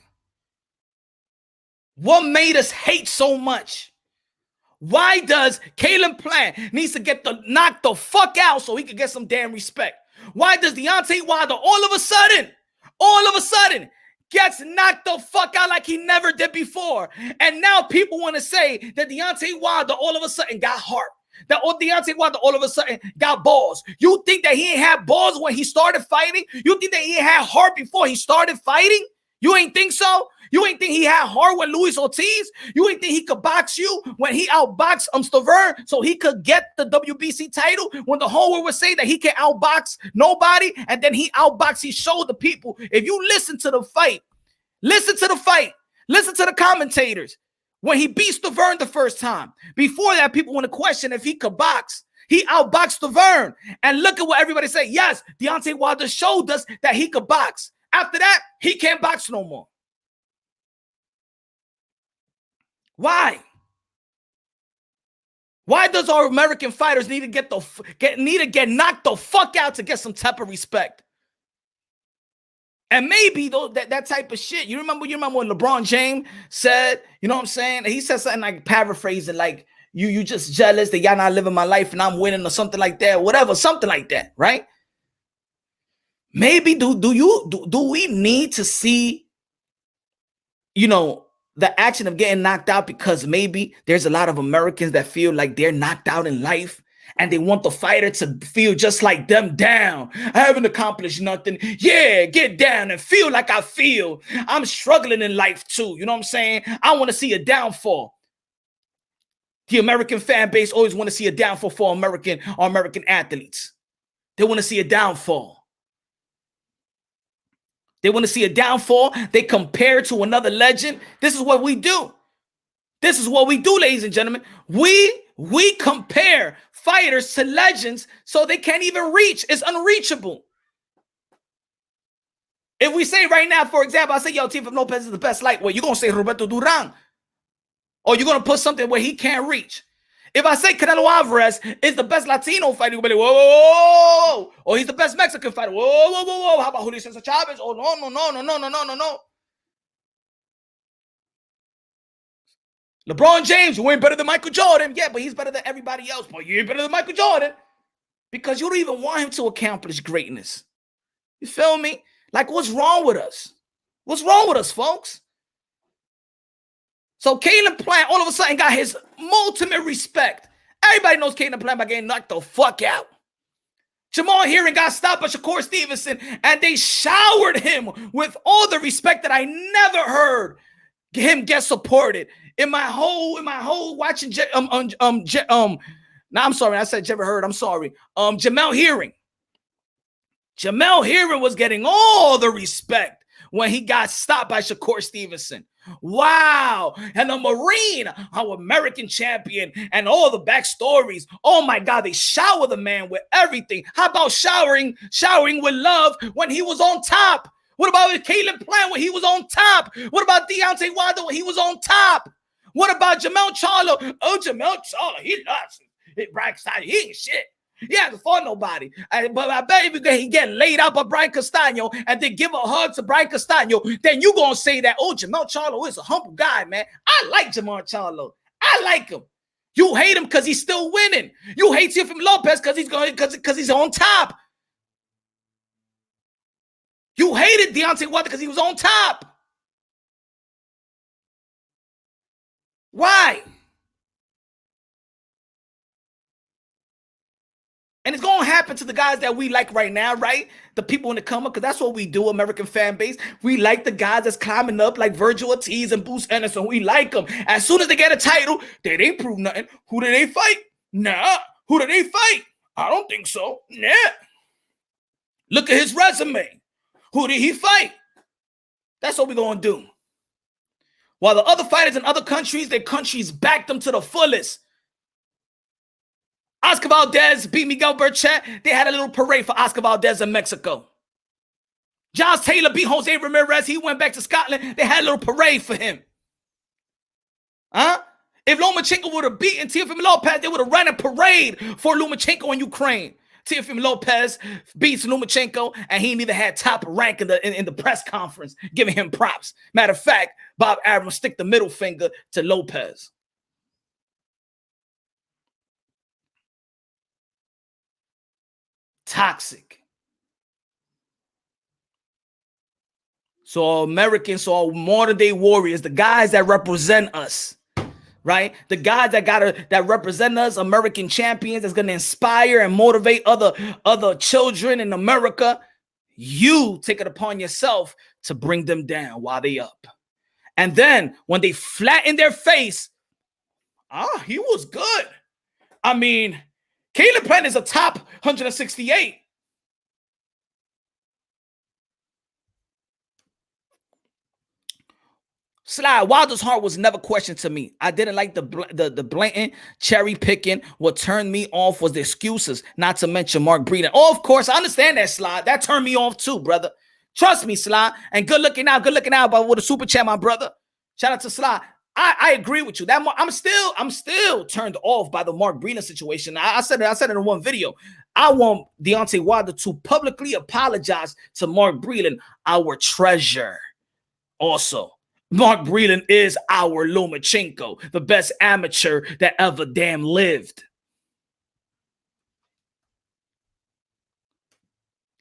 What made us hate so much? Why does Caleb Plant needs to get knocked the fuck out so he can get some damn respect? Why does Deontay Wilder all of a sudden gets knocked the fuck out like he never did before? And now people want to say that Deontay Wilder all of a sudden got heart. That Deontay Wilder all of a sudden got balls. You think that he ain't had balls when he started fighting? You think that he had heart before he started fighting? You ain't think so? You ain't think he had heart with Luis Ortiz? You ain't think he could box you when he outboxed Stavern so he could get the WBC title? When the whole world was saying that he can outbox nobody, and then he outboxed, he showed the people. If you listen to the fight, listen to the commentators. When he beat Stavern the first time, before that, people want to question if he could box. He outboxed Stavern. And look at what everybody say. Yes, Deontay Wilder showed us that he could box. After that, he can't box no more. Why? Why does our American fighters need to get knocked the fuck out to get some type of respect? And maybe though that type of shit. You remember when LeBron James said, you know what I'm saying? He said something like, paraphrasing, like, you just jealous that y'all not living my life and I'm winning or something like that, whatever, something like that, right? Maybe do we need to see, you know, the action of getting knocked out, because maybe there's a lot of Americans that feel like they're knocked out in life and they want the fighter to feel just like them, down. I haven't accomplished nothing. Yeah, get down and feel like I feel. I'm struggling in life too. You know what I'm saying? I want to see a downfall. The American fan base always want to see a downfall for American athletes. They want to see a downfall. They want to see a downfall. They compare to another legend. This is what we do. This is what we do, ladies and gentlemen. We compare fighters to legends so they can't even reach. It's unreachable. If we say right now, for example, I say, yo, Teofimo Lopez is the best lightweight, you're going to say Roberto Duran. Or you're going to put something where he can't reach. If I say Canelo Alvarez is the best Latino fighter, you'll be like, whoa, whoa, whoa. Or he's the best Mexican fighter. Whoa, whoa, whoa, whoa. How about Julio Cesar Chavez? Oh, no. LeBron James, you ain't better than Michael Jordan. Yeah, but he's better than everybody else. But you ain't better than Michael Jordan. Because you don't even want him to accomplish greatness. You feel me? Like, what's wrong with us? What's wrong with us, folks? So Caleb Plant all of a sudden got his ultimate respect. Everybody knows Caleb Plant by getting knocked the fuck out. Jamal Hearing got stopped by Shakur Stevenson, and they showered him with all the respect that I never heard him get supported in my whole watching. I'm sorry, I said Jever Heard. I'm sorry. Jamel Hearing. Jamel Hearing was getting all the respect when he got stopped by Shakur Stevenson. Wow. And the Marine, our American champion, and all the backstories. Oh my God, they shower the man with everything. How about showering with love when he was on top? What about Caleb Plant when he was on top? What about Deontay Wilder when he was on top? What about Jermell Charlo? Oh, Jermell Charlo, he lost it. Brian Castano, he ain't shit. He hasn't fought nobody. But I bet if he get laid out by Brian Castano and then give a hug to Brian Castano, then you going to say that, oh, Jermell Charlo is a humble guy, man. I like Jermell Charlo. I like him. You hate him because he's still winning. You hate Teofimo Lopez because he's on top. You hated Deontay Wilder because he was on top. Why? And it's going to happen to the guys that we like right now, right? The people in the come up, because that's what we do, American fan base. We like the guys that's climbing up like Virgil Ortiz and Bruce Anderson. We like them. As soon as they get a title, they ain't prove nothing. Who did they fight? Nah. Who did they fight? I don't think so. Nah. Look at his resume. Who did he fight? That's what we're going to do. While the other fighters in other countries, their countries backed them to the fullest. Oscar Valdez beat Miguel Burchett. They had a little parade for Oscar Valdez in Mexico. Josh Taylor beat Jose Ramirez. He went back to Scotland. They had a little parade for him. Huh? If Lomachenko would have beaten Teofimo Lopez, they would have run a parade for Lomachenko in Ukraine. Teofimo Lopez beats Lomachenko, and he neither had top rank in the press conference, giving him props. Matter of fact, Bob Arum stick the middle finger to Lopez. Toxic. So Americans, so modern day warriors, the guys that represent us, right? The guys that represent us, American champions, that's gonna inspire and motivate other children in America. You take it upon yourself to bring them down while they up. And then when they flatten their face, he was good. I mean, Caleb Plant is a top 168. Sly, Wilder's heart was never questioned to me. I didn't like the blatant cherry picking. What turned me off was the excuses, not to mention Mark Breeden. Oh, of course, I understand that, Sly. That turned me off too, brother. Trust me, Sly. And good looking out, but with a super chat, my brother. Shout out to Sly. I agree with you. I'm still turned off by the Mark Breeden situation. I said it in one video. I want Deontay Wilder to publicly apologize to Mark Breland, our treasure. Also, Mark Breland is our Lomachenko, the best amateur that ever damn lived.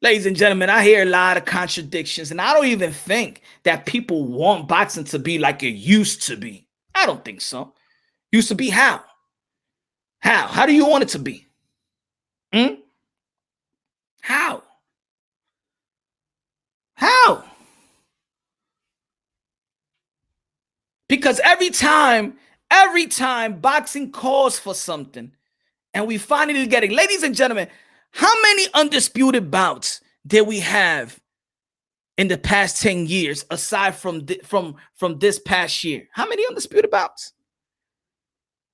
Ladies and gentlemen, I hear a lot of contradictions, and I don't even think that people want boxing to be like it used to be. I don't think so. Used to be how? How do you want it to be? How? Because every time boxing calls for something, and we finally get it. Ladies and gentlemen, how many undisputed bouts did we have in the past 10 years, aside from this past year? How many undisputed bouts?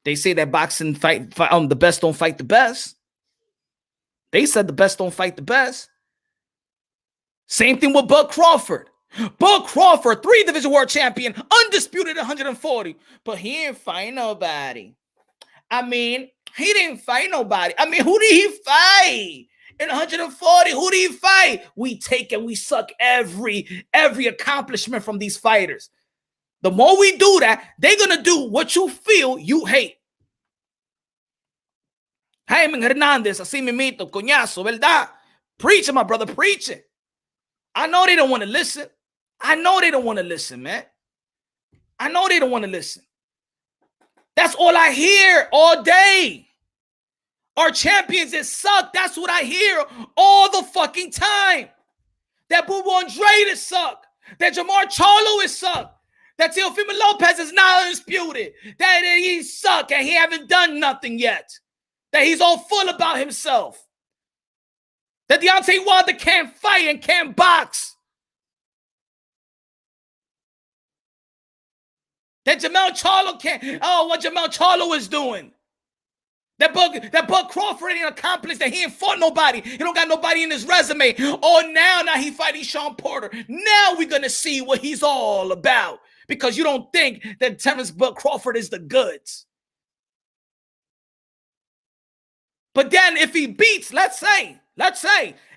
They say that boxing the best don't fight the best. They said the best don't fight the best. Same thing with Bud Crawford. Bud Crawford, 3-division world champion, undisputed 140, but he ain't fight nobody. I mean, he didn't fight nobody. I mean, who did he fight? In 140, who did he fight? We take and we suck every accomplishment from these fighters. The more we do that, they're going to do what you feel you hate. Jaime Hernandez, así mimito, coñazo, ¿verdad? Preach it, my brother, preach it. I know they don't want to listen. I know they don't want to listen, man. I know they don't want to listen. That's all I hear all day. Our champions that suck. That's what I hear all the fucking time. That Boo Andrade suck. That Jamar Charlo is suck. That Teofimo Lopez is not undisputed. That he suck and he haven't done nothing yet. That he's all full about himself. That Deontay Wilder can't fight and can't box. That Jamel Charlo can't. Oh, what Jamel Charlo is doing. That Bud Crawford ain't accomplished that. He ain't fought nobody. He don't got nobody in his resume. Oh, now he fighting Sean Porter. Now we're going to see what he's all about. Because you don't think that Terrence Bud Crawford is the goods. But then if he beats, let's say,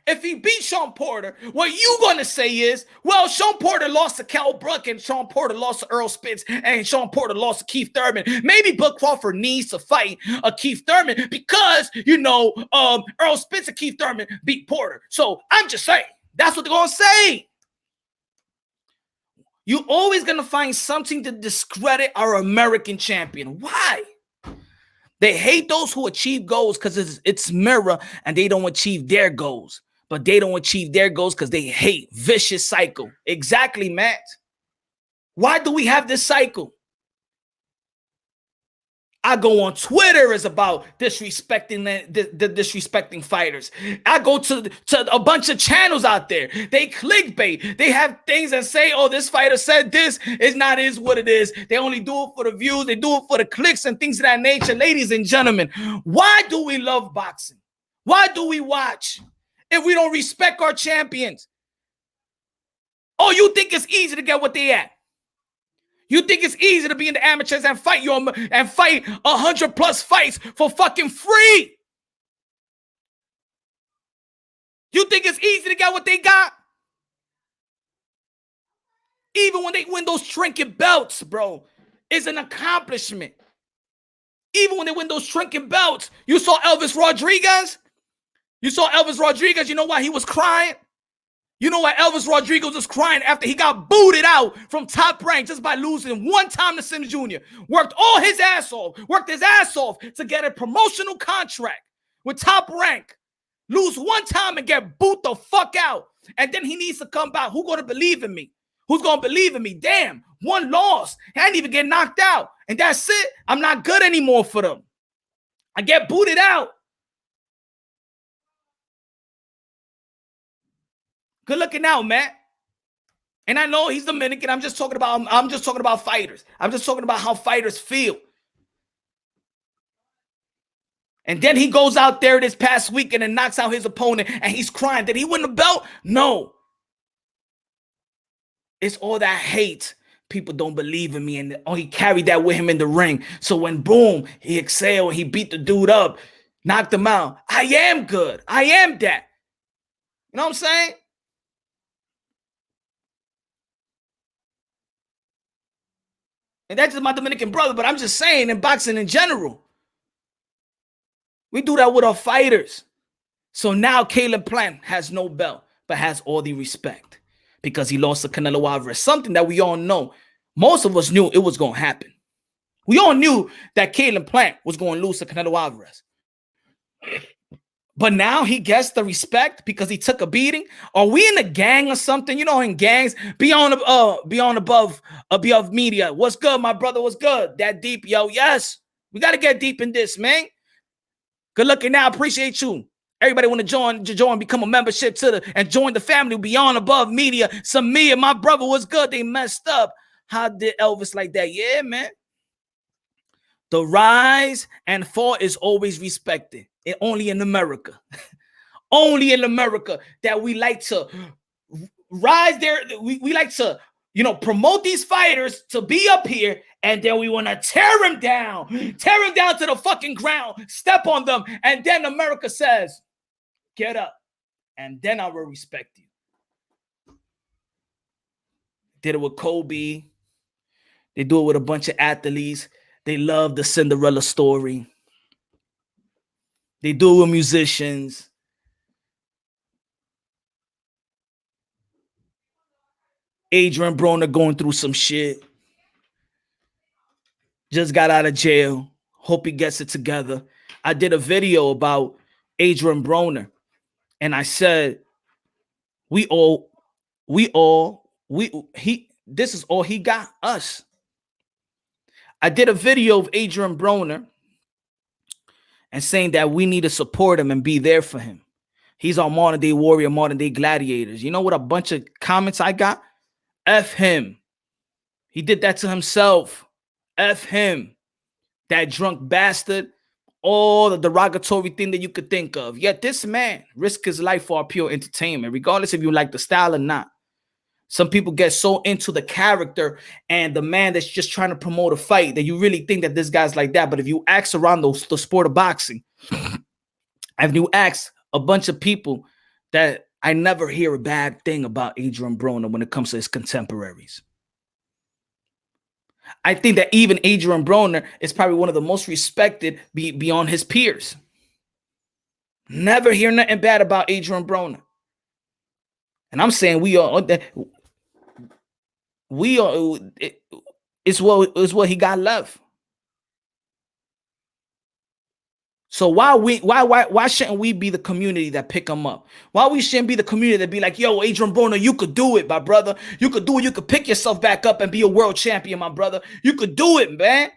if he beats Sean Porter, what you going to say is, well, Sean Porter lost to Cal Brook and Sean Porter lost to Earl Spence and Sean Porter lost to Keith Thurman. Maybe Bud Crawford needs to fight a Keith Thurman because, Earl Spence and Keith Thurman beat Porter. So I'm just saying, that's what they're going to say. You're always going to find something to discredit our American champion. Why? They hate those who achieve goals because it's mirror and they don't achieve their goals. But they don't achieve their goals because they hate. Vicious cycle. Exactly, Matt. Why do we have this cycle? I go on Twitter, it's about disrespecting disrespecting fighters. I go to a bunch of channels out there. They clickbait. They have things that say, oh, this fighter said this. It's not is what it is. They only do it for the views. They do it for the clicks and things of that nature. Ladies and gentlemen, why do we love boxing? Why do we watch if we don't respect our champions? Oh, you think it's easy to get what they at? You think it's easy to be in the amateurs and fight 100+ fights for fucking free? You think it's easy to get what they got? Even when they win those trinket belts, bro, it's an accomplishment. Even when they win those trinket belts, you saw Elvis Rodriguez. You know why he was crying? You know why Elvis Rodriguez was crying after he got booted out from Top Rank just by losing one time to Sims Jr. Worked his ass off to get a promotional contract with Top Rank. Lose one time and get booed the fuck out. And then he needs to come back. Who's going to believe in me? Who's going to believe in me? Damn, one loss. I didn't even get knocked out. And that's it. I'm not good anymore for them. I get booted out. Good looking out, Matt. And I know he's Dominican. I'm just talking about fighters. I'm just talking about how fighters feel. And then he goes out there this past weekend and knocks out his opponent and he's crying. Did he win the belt? No. It's all that hate. People don't believe in me. And he carried that with him in the ring. So when boom, he exhaled and he beat the dude up. knocked him out. I am good. I am that. You know what I'm saying? And that's just my Dominican brother, but I'm just saying in boxing in general, we do that with our fighters. So now Caleb Plant has no belt, but has all the respect because he lost to Canelo Alvarez, something that we all know. Most of us knew it was going to happen. We all knew that Caleb Plant was going to lose to Canelo Alvarez. But now he gets the respect because he took a beating. Are we in a gang or something? You know, in gangs, beyond above media. What's good, my brother? What's good? That deep, yo. Yes, we got to get deep in this, man. Good looking now. Appreciate you. Everybody want to join, become a membership and join the family beyond above media. Samir, my brother, was good. They messed up. How did Elvis like that? Yeah, man. The rise and fall is always respected. Only in America. Only in America that we like to rise there. We like to, promote these fighters to be up here, and then we want to tear them down to the fucking ground, step on them, and then America says, get up, and then I will respect you. Did it with Kobe. They do it with a bunch of athletes. They love the Cinderella story. They do it with musicians. Adrian Broner going through some shit. Just got out of jail. Hope he gets it together. I did a video about Adrian Broner, and I said, this is all he got us. I did a video of Adrian Broner and saying that we need to support him and be there for him. He's our modern day warrior, modern day gladiators. You know what a bunch of comments I got? F him. He did that to himself. F him. That drunk bastard. All the derogatory thing that you could think of. Yet this man risked his life for our pure entertainment, regardless if you like the style or not. Some people get so into the character and the man that's just trying to promote a fight that you really think that this guy's like that. But if you ask around the sport of boxing, if you ask a bunch of people, that I never hear a bad thing about Adrian Broner when it comes to his contemporaries. I think that even Adrian Broner is probably one of the most respected beyond his peers. Never hear nothing bad about Adrian Broner. And I'm saying it's what he got left. So why shouldn't we be the community that pick him up? Why we shouldn't be the community that be like, yo, Adrian Broner, you could do it, my brother. You could do it. You could pick yourself back up and be a world champion, my brother. You could do it, man.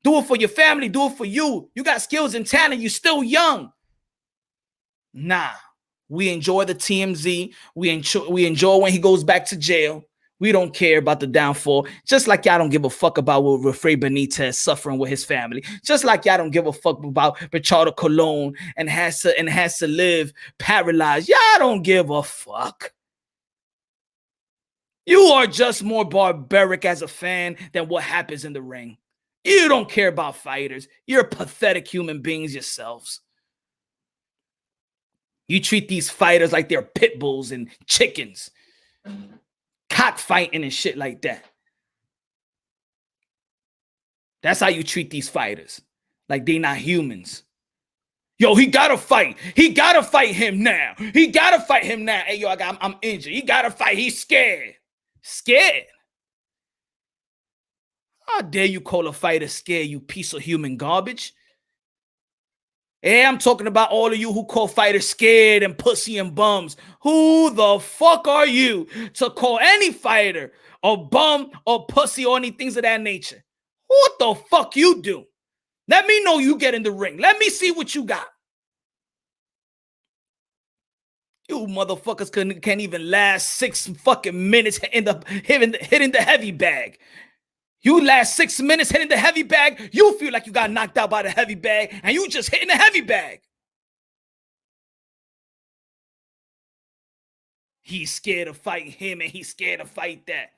Do it for your family. Do it for you. You got skills and talent. You're still young. Nah. We enjoy the TMZ. We enjoy when he goes back to jail. We don't care about the downfall. Just like y'all don't give a fuck about what Rafael Benitez suffering with his family. Just like y'all don't give a fuck about Richardo Colon and has to live paralyzed. Y'all don't give a fuck. You are just more barbaric as a fan than what happens in the ring. You don't care about fighters. You're pathetic human beings yourselves. You treat these fighters like they're pit bulls and chickens. Cockfighting and shit like that. That's how you treat these fighters. Like they not humans. Yo, he gotta fight. He gotta fight him now. He gotta fight him now. Hey, yo, I'm injured. He gotta fight. He's scared. Scared? How dare you call a fighter scared, you piece of human garbage? Hey, I'm talking about all of you who call fighters scared and pussy and bums. Who the fuck are you to call any fighter a bum or pussy or any things of that nature? What the fuck you do? Let me know you get in the ring. Let me see what you got. You motherfuckers can't even last 6 fucking minutes hitting the heavy bag. You last 6 minutes hitting the heavy bag, you feel like you got knocked out by the heavy bag, and you just hitting the heavy bag. He's scared to fight him, and he's scared to fight that.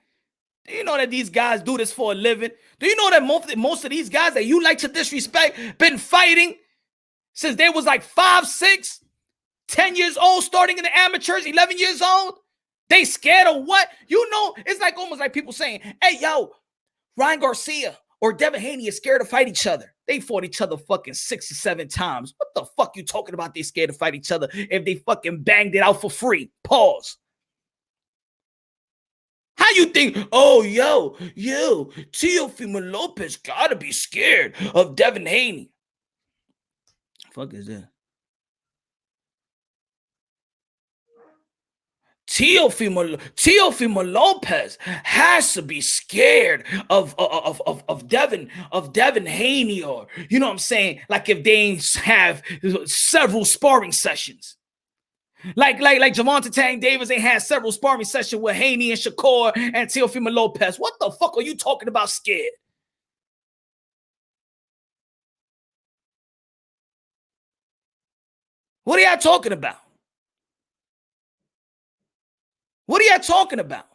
Do you know that these guys do this for a living? Do you know that most of these guys that you like to disrespect been fighting since they was like 5, 6, 10 years old, starting in the amateurs, 11 years old. They scared of what? You know, it's like almost like people saying, hey, yo, Ryan Garcia or Devin Haney is scared to fight each other. They fought each other fucking 6 or 7 times. What the fuck you talking about? They scared to fight each other if they fucking banged it out for free. Pause. How you think, oh, yo, Teofimo Lopez gotta be scared of Devin Haney? Fuck is that? Teofimo Lopez has to be scared of Devin Haney, or you know what I'm saying? Like if they have several sparring sessions. Like Javante Tank Davis, they had several sparring sessions with Haney and Shakur and Teofimo Lopez. What the fuck are you talking about scared? What are y'all talking about? What are y'all talking about?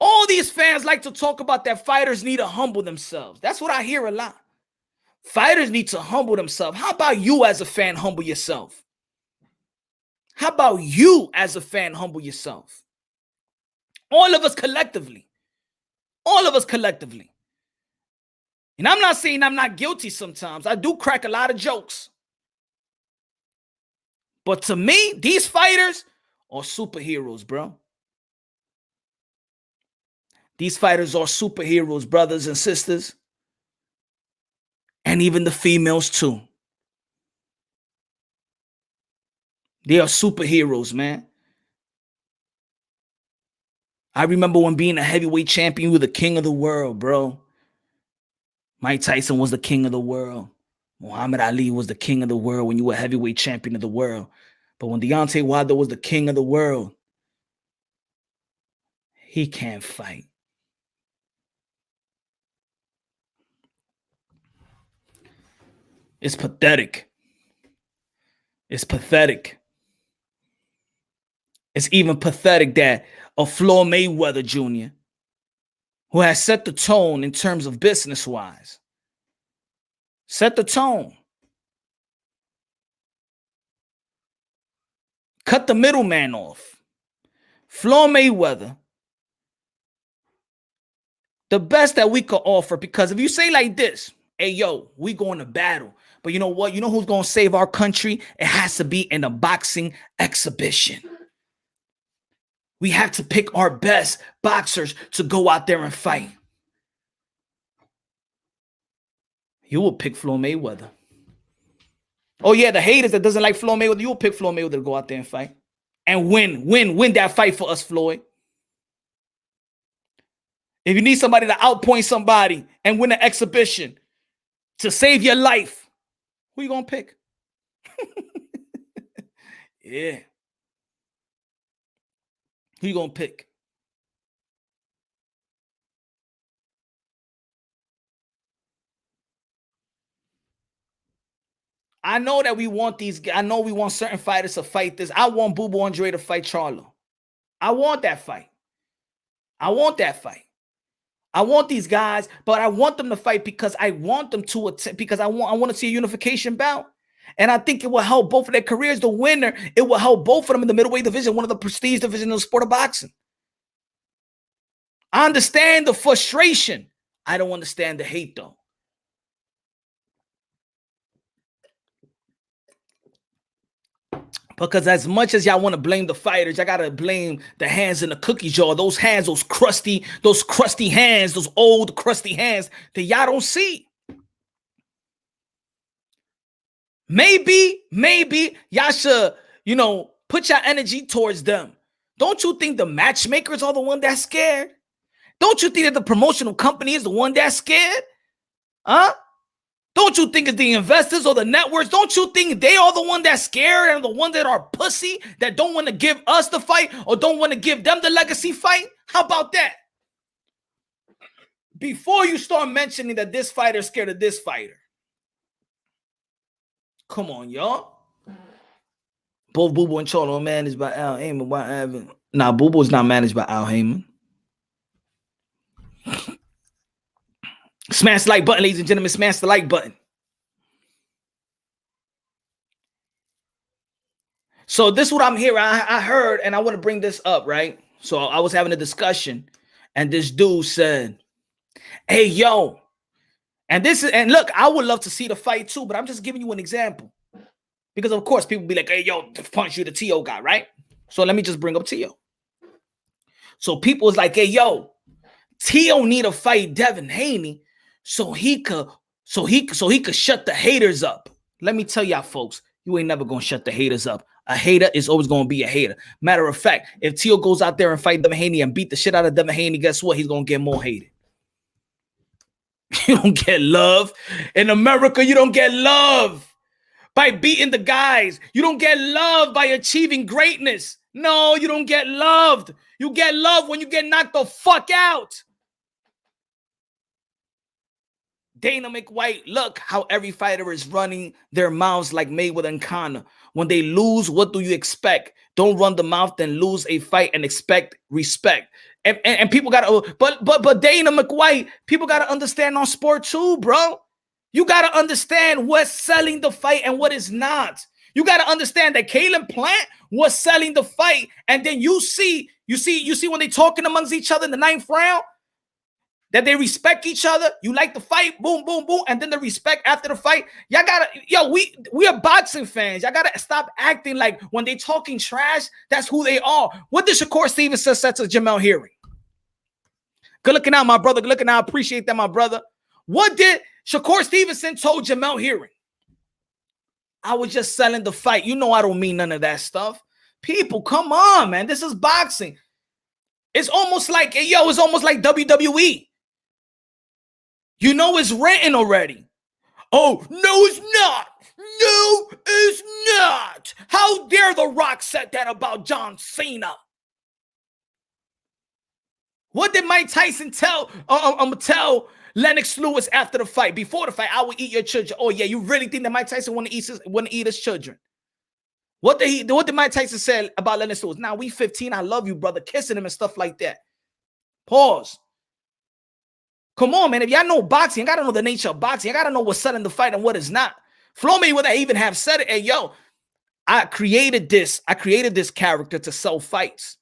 All these fans like to talk about that fighters need to humble themselves. That's what I hear a lot. Fighters need to humble themselves. How about you as a fan humble yourself? How about you as a fan humble yourself? All of us collectively. All of us collectively. And I'm not saying I'm not guilty sometimes. I do crack a lot of jokes. But to me, these fighters are superheroes, bro. These fighters are superheroes, brothers and sisters. And even the females too. They are superheroes, man. I remember when being a heavyweight champion, you were the king of the world, bro. Mike Tyson was the king of the world. Muhammad Ali was the king of the world when you were heavyweight champion of the world. But when Deontay Wilder was the king of the world, he can't fight. It's pathetic. It's pathetic. It's even pathetic that a Floyd Mayweather Jr., who has set the tone in terms of business-wise, set the tone, cut the middleman off. Floyd Mayweather, the best that we could offer, because if you say like this, hey, yo, we going to battle, but you know what? You know who's going to save our country? It has to be in a boxing exhibition. We have to pick our best boxers to go out there and fight. You will pick Floyd Mayweather. Oh, yeah, the haters that doesn't like Floyd Mayweather, you will pick Floyd Mayweather to go out there and fight. And win that fight for us, Floyd. If you need somebody to outpoint somebody and win an exhibition to save your life, who you going to pick? Yeah. Who you going to pick? I know that we want these. I know we want certain fighters to fight this. I want Boo Boo Andre to fight Charlo. I want that fight. I want that fight. I want these guys, but I want them to fight because I want them to attend, because I want to see a unification bout. And I think it will help both of their careers. The winner, it will help both of them in the middleweight division, one of the prestige divisions of the sport of boxing. I understand the frustration. I don't understand the hate, though. Because as much as y'all want to blame the fighters, I gotta blame the hands in the cookie jar. Those hands, those crusty hands, those old crusty hands that y'all don't see. Maybe y'all should, put your energy towards them. Don't you think the matchmakers are the one that's scared? Don't you think that the promotional company is the one that's scared? Huh? Don't you think it's the investors or the networks? Don't you think they are the one that's scared and the ones that are pussy that don't want to give us the fight or don't want to give them the legacy fight? How about that? Before you start mentioning that this fighter is scared of this fighter. Come on, y'all. Both Boo Boo and Charlo are managed by Al Heyman. Nah, Boo Boo is not managed by Al Heyman. Smash the like button, ladies and gentlemen. Smash the like button. So this is what I'm hearing. I heard, and I want to bring this up, right? So I was having a discussion, and this dude said, "Hey, yo," and this is, and look, I would love to see the fight too, but I'm just giving you an example because, of course, people be like, "Hey, yo, punch you, the T.O. guy," right? So let me just bring up T.O. So people is like, "Hey, yo, T.O. need to fight Devin Haney so he could shut the haters up." Let me tell y'all, folks, you ain't never gonna shut the haters up. A hater is always gonna be a hater. Matter of fact, if T.O. goes out there and fight Devin Haney and beat the shit out of Devin Haney, guess what? He's gonna get more hated. You don't get love in America. You don't get love by beating the guys. You don't get love by achieving greatness. No, you don't get loved. You get love when you get knocked the fuck out. Dana McWhite, look how every fighter is running their mouths like Mayweather and Conor. When they lose, what do you expect? Don't run the mouth, then lose a fight and expect respect. And people gotta, but Dana McWhite, people gotta understand on sport too, bro. You gotta understand what's selling the fight and what is not. You gotta understand that Caleb Plant was selling the fight, and then you see when they talking amongst each other in the 9th round, that they respect each other. You like the fight, boom, boom, boom, and then the respect after the fight. Y'all gotta, we are boxing fans. Y'all gotta stop acting like when they talking trash, that's who they are. What did Shakur Stevenson say to Jamel Herring? Good looking out, my brother. Good looking out. I appreciate that, my brother. What did Shakur Stevenson told Jamel Herring? I was just selling the fight. You know I don't mean none of that stuff. People, come on, man. This is boxing. It's almost like, it's almost like WWE. You know it's written already. Oh, no, it's not. No, it's not. How dare The Rock said that about John Cena? What did Mike Tyson tell Lennox Lewis after the fight? Before the fight, I will eat your children. Oh, yeah, you really think that Mike Tyson want to eat his children? What did Mike Tyson say about Lennox Lewis? Now, we 15, I love you, brother, kissing him and stuff like that. Pause. Come on, man. If y'all know boxing, you gotta know the nature of boxing. You gotta know what's selling the fight and what is not. Floyd Mayweather even have said it. Hey, yo, I created this character to sell fights.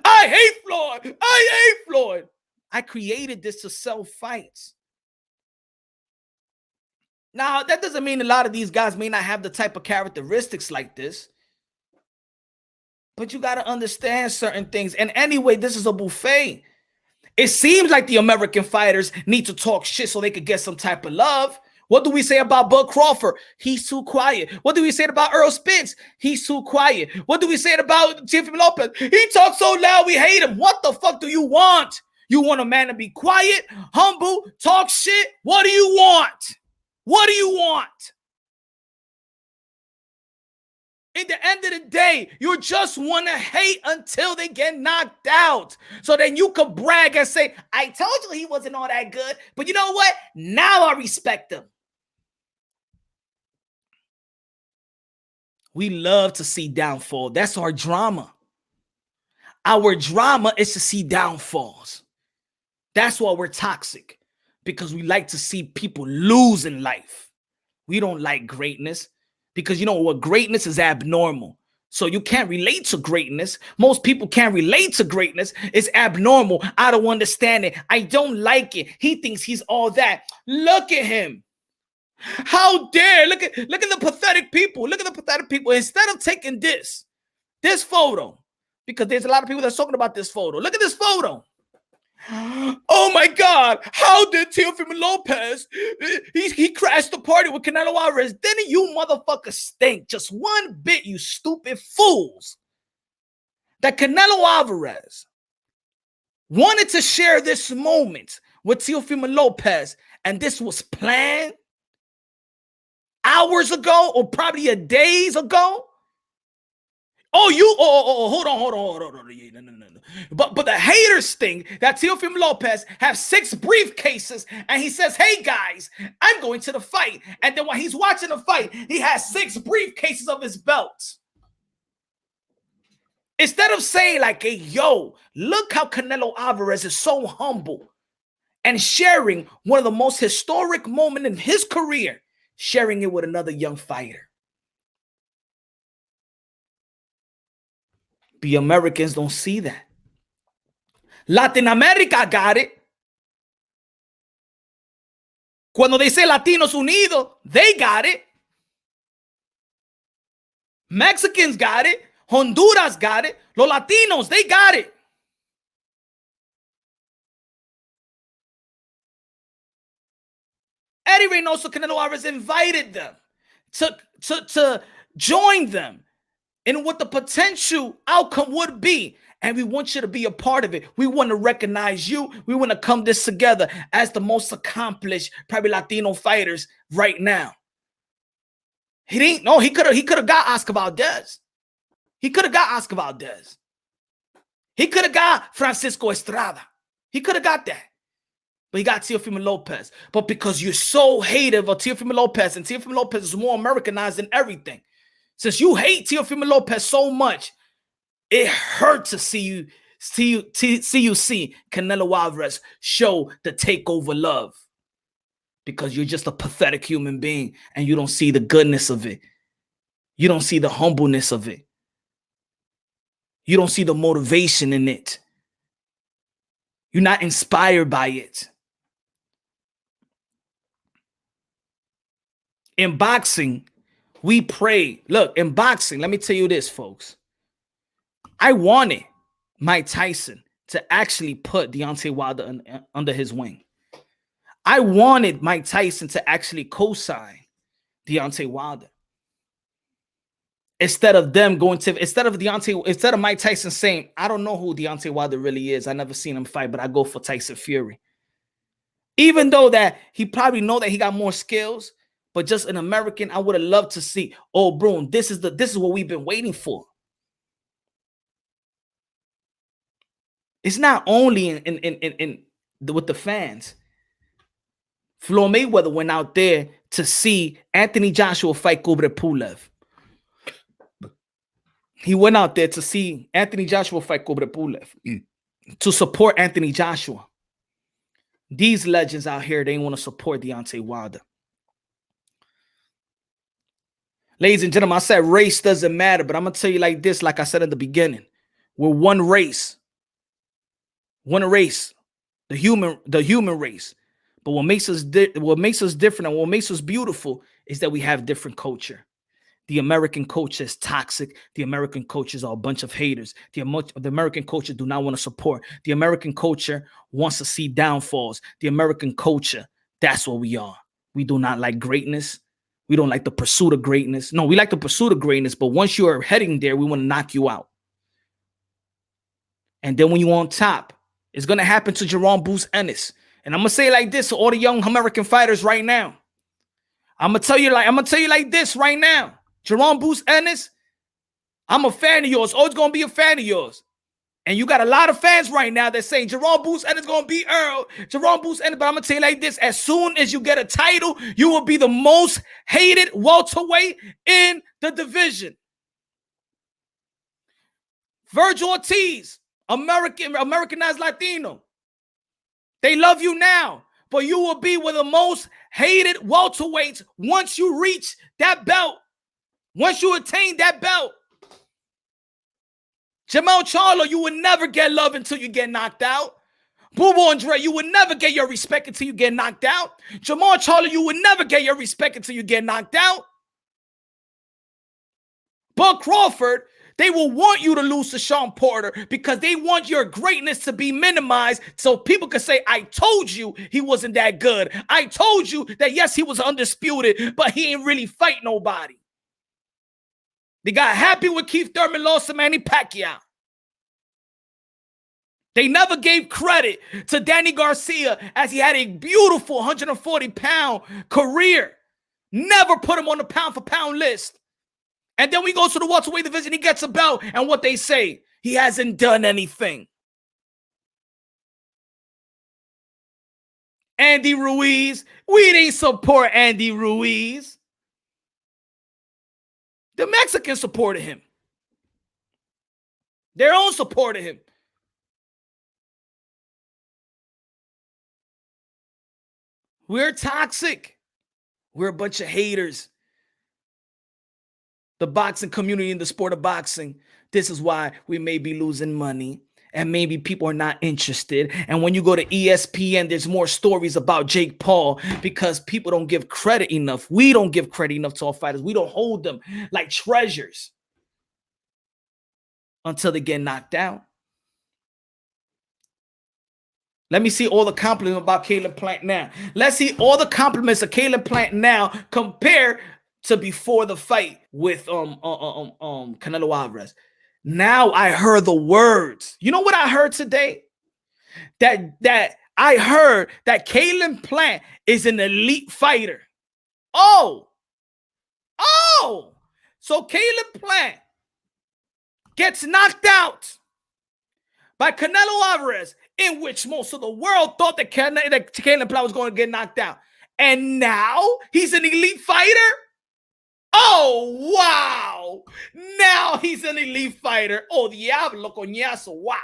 I hate Floyd. I hate Floyd. I created this to sell fights. Now, that doesn't mean a lot of these guys may not have the type of characteristics like this. But you got to understand certain things. And anyway, this is a buffet. It seems like the American fighters need to talk shit so they could get some type of love. What do we say about Bud Crawford? He's too quiet. What do we say about Earl Spence? He's too quiet. What do we say about Teofimo Lopez? He talks so loud, we hate him. What the fuck do you want? You want a man to be quiet, humble, talk shit? What do you want? What do you want? At the end of the day, you just want to hate until they get knocked out. So then you could brag and say, I told you he wasn't all that good. But you know what? Now I respect him. We love to see downfall. That's our drama. Our drama is to see downfalls. That's why we're toxic. Because we like to see people lose in life. We don't like greatness. Because you know what? Greatness is abnormal. So you can't relate to greatness. Most people can't relate to greatness. It's abnormal. I don't understand it. I don't like it. He thinks he's all that. Look at him. How dare? Look at the pathetic people. Look at the pathetic people. Instead of taking this photo, because there's a lot of people that's talking about this photo. Look at this photo. Oh my God! How did Teofimo Lopez? He crashed the party with Canelo Alvarez. Didn't you motherfuckers stink just one bit, you stupid fools? That Canelo Alvarez wanted to share this moment with Teofimo Lopez, and this was planned hours ago, or probably days ago. Hold on. No. But the haters think that Teofimo Lopez have 6 briefcases, and he says, hey guys, I'm going to the fight. And then while he's watching the fight, he has 6 briefcases of his belts. Instead of saying like, hey, yo, look how Canelo Alvarez is so humble and sharing one of the most historic moments in his career, sharing it with another young fighter. The Americans don't see that. Latin America got it. Cuando they say Latinos Unidos, they got it. Mexicans got it. Honduras got it. Los Latinos, they got it. Eddie Reynoso, Canelo Alvarez invited them to join them in what the potential outcome would be. And we want you to be a part of it. We want to recognize you. We want to come this together as the most accomplished, probably Latino fighters right now. He didn't. No, he could have got Oscar Valdez. He could have got Oscar Valdez. He could have got Francisco Estrada. He could have got that. But he got Teofimo Lopez. But because you're so hated of Teofimo Lopez, and Teofimo Lopez is more Americanized than everything, since you hate Teofimo Lopez so much, it hurt to see Canelo Alvarez show the takeover love, because you're just a pathetic human being and you don't see the goodness of it. You don't see the humbleness of it. You don't see the motivation in it. You're not inspired by it. In boxing, we pray. Look, in boxing, let me tell you this, folks. I wanted Mike Tyson to actually put Deontay Wilder under his wing. I wanted Mike Tyson to actually co-sign Deontay Wilder. Instead of Mike Tyson saying, I don't know who Deontay Wilder really is. I never seen him fight, but I go for Tyson Fury. Even though that he probably know that he got more skills, but just an American, I would have loved to see, oh, bro, this is what we've been waiting for. It's not only with the fans. Floyd Mayweather went out there to see Anthony Joshua fight Kubrat Pulev. He went out there to see Anthony Joshua fight Kubrat Pulev, to support Anthony Joshua. These legends out here, they want to support Deontay Wilder. Ladies and gentlemen, I said race doesn't matter, but I'm going to tell you like this, like I said in the beginning. We're one race. One race. The human race. But what makes us different and what makes us beautiful is that we have different culture. The American culture is toxic. The American culture is a bunch of haters. The American culture do not want to support. The American culture wants to see downfalls. The American culture, that's what we are. We do not like greatness. We don't like the pursuit of greatness. No, we like the pursuit of greatness, but once you are heading there, we want to knock you out. And then when you're on top, it's going to happen to Jerome Bruce Ennis. And I'm going to say it like this to all the young American fighters right now. I'm going to tell you like this right now. Jerome Bruce Ennis, I'm a fan of yours. Always going to be a fan of yours. And you got a lot of fans right now that say Jerome Bruce Ennis is going to beat Earl. Jerome Bruce Ennis, but I'm going to tell you like this. As soon as you get a title, you will be the most hated welterweight in the division. Virgil Ortiz, Americanized Latino. They love you now, but you will be one of the most hated welterweights once you reach that belt. Once you attain that belt. Jamal Charlo, you will never get love until you get knocked out. Boo Andre, you will never get your respect until you get knocked out. Jamal Charlo, you will never get your respect until you get knocked out. Bud Crawford, they will want you to lose to Sean Porter because they want your greatness to be minimized so people can say, I told you he wasn't that good. I told you that, yes, he was undisputed, but he ain't really fight nobody. They got happy with Keith Thurman lost to Manny Pacquiao. They never gave credit to Danny Garcia as he had a beautiful 140-pound career. Never put him on the pound-for-pound list. And then we go to the welterweight division, he gets a belt, and what they say, he hasn't done anything. Andy Ruiz, we didn't support Andy Ruiz. The Mexicans supported him. Their own supported him. We're toxic. We're a bunch of haters. The boxing community and the sport of boxing. This is why we may be losing money and maybe people are not interested. And when you go to ESPN, there's more stories about Jake Paul because people don't give credit enough. We don't give credit enough to our fighters. We don't hold them like treasures until they get knocked down. Let me see all the compliments about Caleb Plant now. Let's see all the compliments of Caleb Plant now compared to before the fight with Canelo Alvarez. Now I heard the words. You know what I heard today? That I heard that Caleb Plant is an elite fighter. Oh, so Caleb Plant gets knocked out by Canelo Alvarez, in which most of the world thought that Caleb Plant was going to get knocked out. And now he's an elite fighter? Oh, wow. Now he's an elite fighter. Oh, diablo, coñazo. Wow.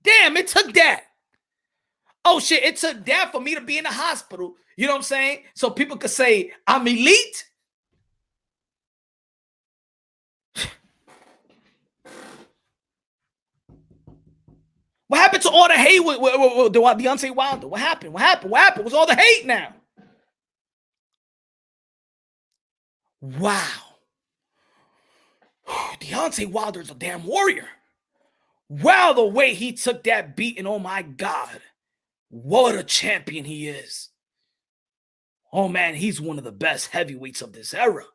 Damn, it took that. Oh, shit, it took that for me to be in the hospital. You know what I'm saying? So people could say, I'm elite. What happened to all the hate with Deontay Wilder? What happened? What's all the hate now? Wow. Deontay Wilder's a damn warrior. Wow, the way he took that beating, oh my God. What a champion he is. Oh man, he's one of the best heavyweights of this era.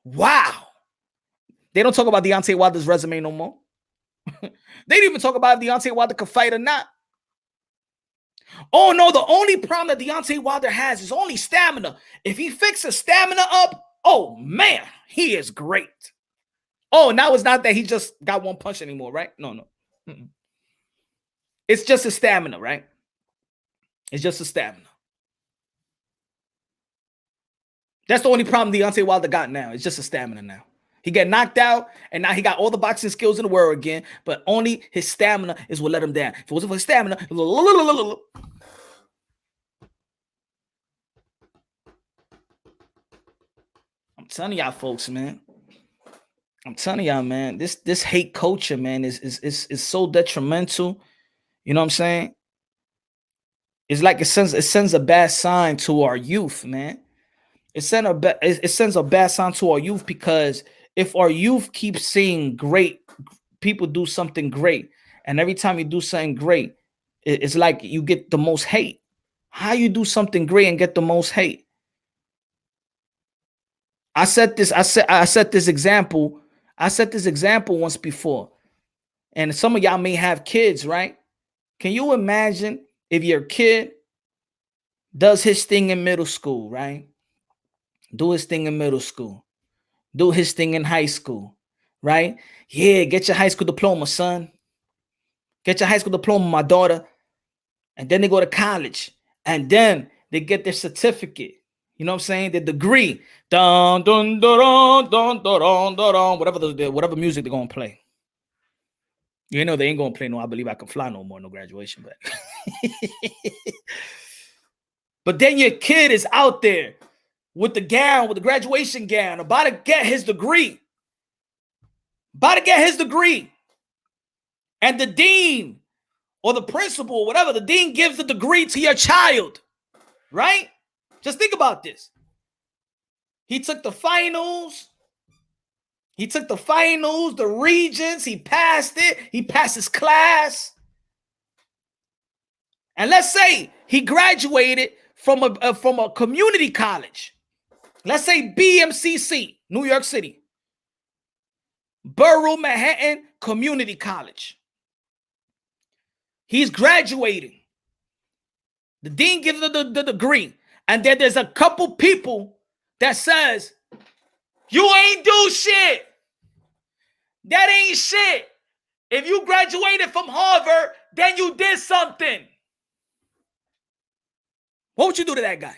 Wow. They don't talk about Deontay Wilder's resume no more. They didn't even talk about if Deontay Wilder could fight or not. Oh no, the only problem that Deontay Wilder has is only stamina. If he fixes stamina up, oh man, he is great. Oh, now it's not that he just got one punch anymore, right? No. It's just his stamina, right? It's just his stamina. That's the only problem Deontay Wilder got now. It's just his stamina now. He got knocked out, and now he got all the boxing skills in the world again, but only his stamina is what let him down. If it wasn't for his stamina, I'm telling y'all folks, man. I'm telling y'all, man, this hate culture, man, is so detrimental. You know what I'm saying? It's like it sends a bad sign to our youth, man. It sends a bad sign to our youth because if our youth keeps seeing great people do something great, and every time you do something great, it's like you get the most hate. How you do something great and get the most hate? I set this example once before, and some of y'all may have kids, right? Can you imagine if your kid does his thing in middle school, right? Do his thing in middle school. Do his thing in high school, right? Yeah, get your high school diploma, son. Get your high school diploma, my daughter. And then they go to college. And then they get their certificate. You know what I'm saying? The degree. Dun, dun, dun, dun, dun, dun, dun, dun, whatever music they're going to play. You know, they ain't going to play no I Believe I Can Fly no more, no graduation. But then your kid is out there with the gown, with the graduation gown, about to get his degree. And the dean or the principal, whatever, the dean gives the degree to your child, right? Just think about this. He took the finals. The regents. He passed it. He passed his class. And let's say he graduated from a community college. Let's say BMCC, New York City. Borough Manhattan Community College. He's graduating. The dean gives the degree. And then there's a couple people that says, you ain't do shit. That ain't shit. If you graduated from Harvard, then you did something. What would you do to that guy?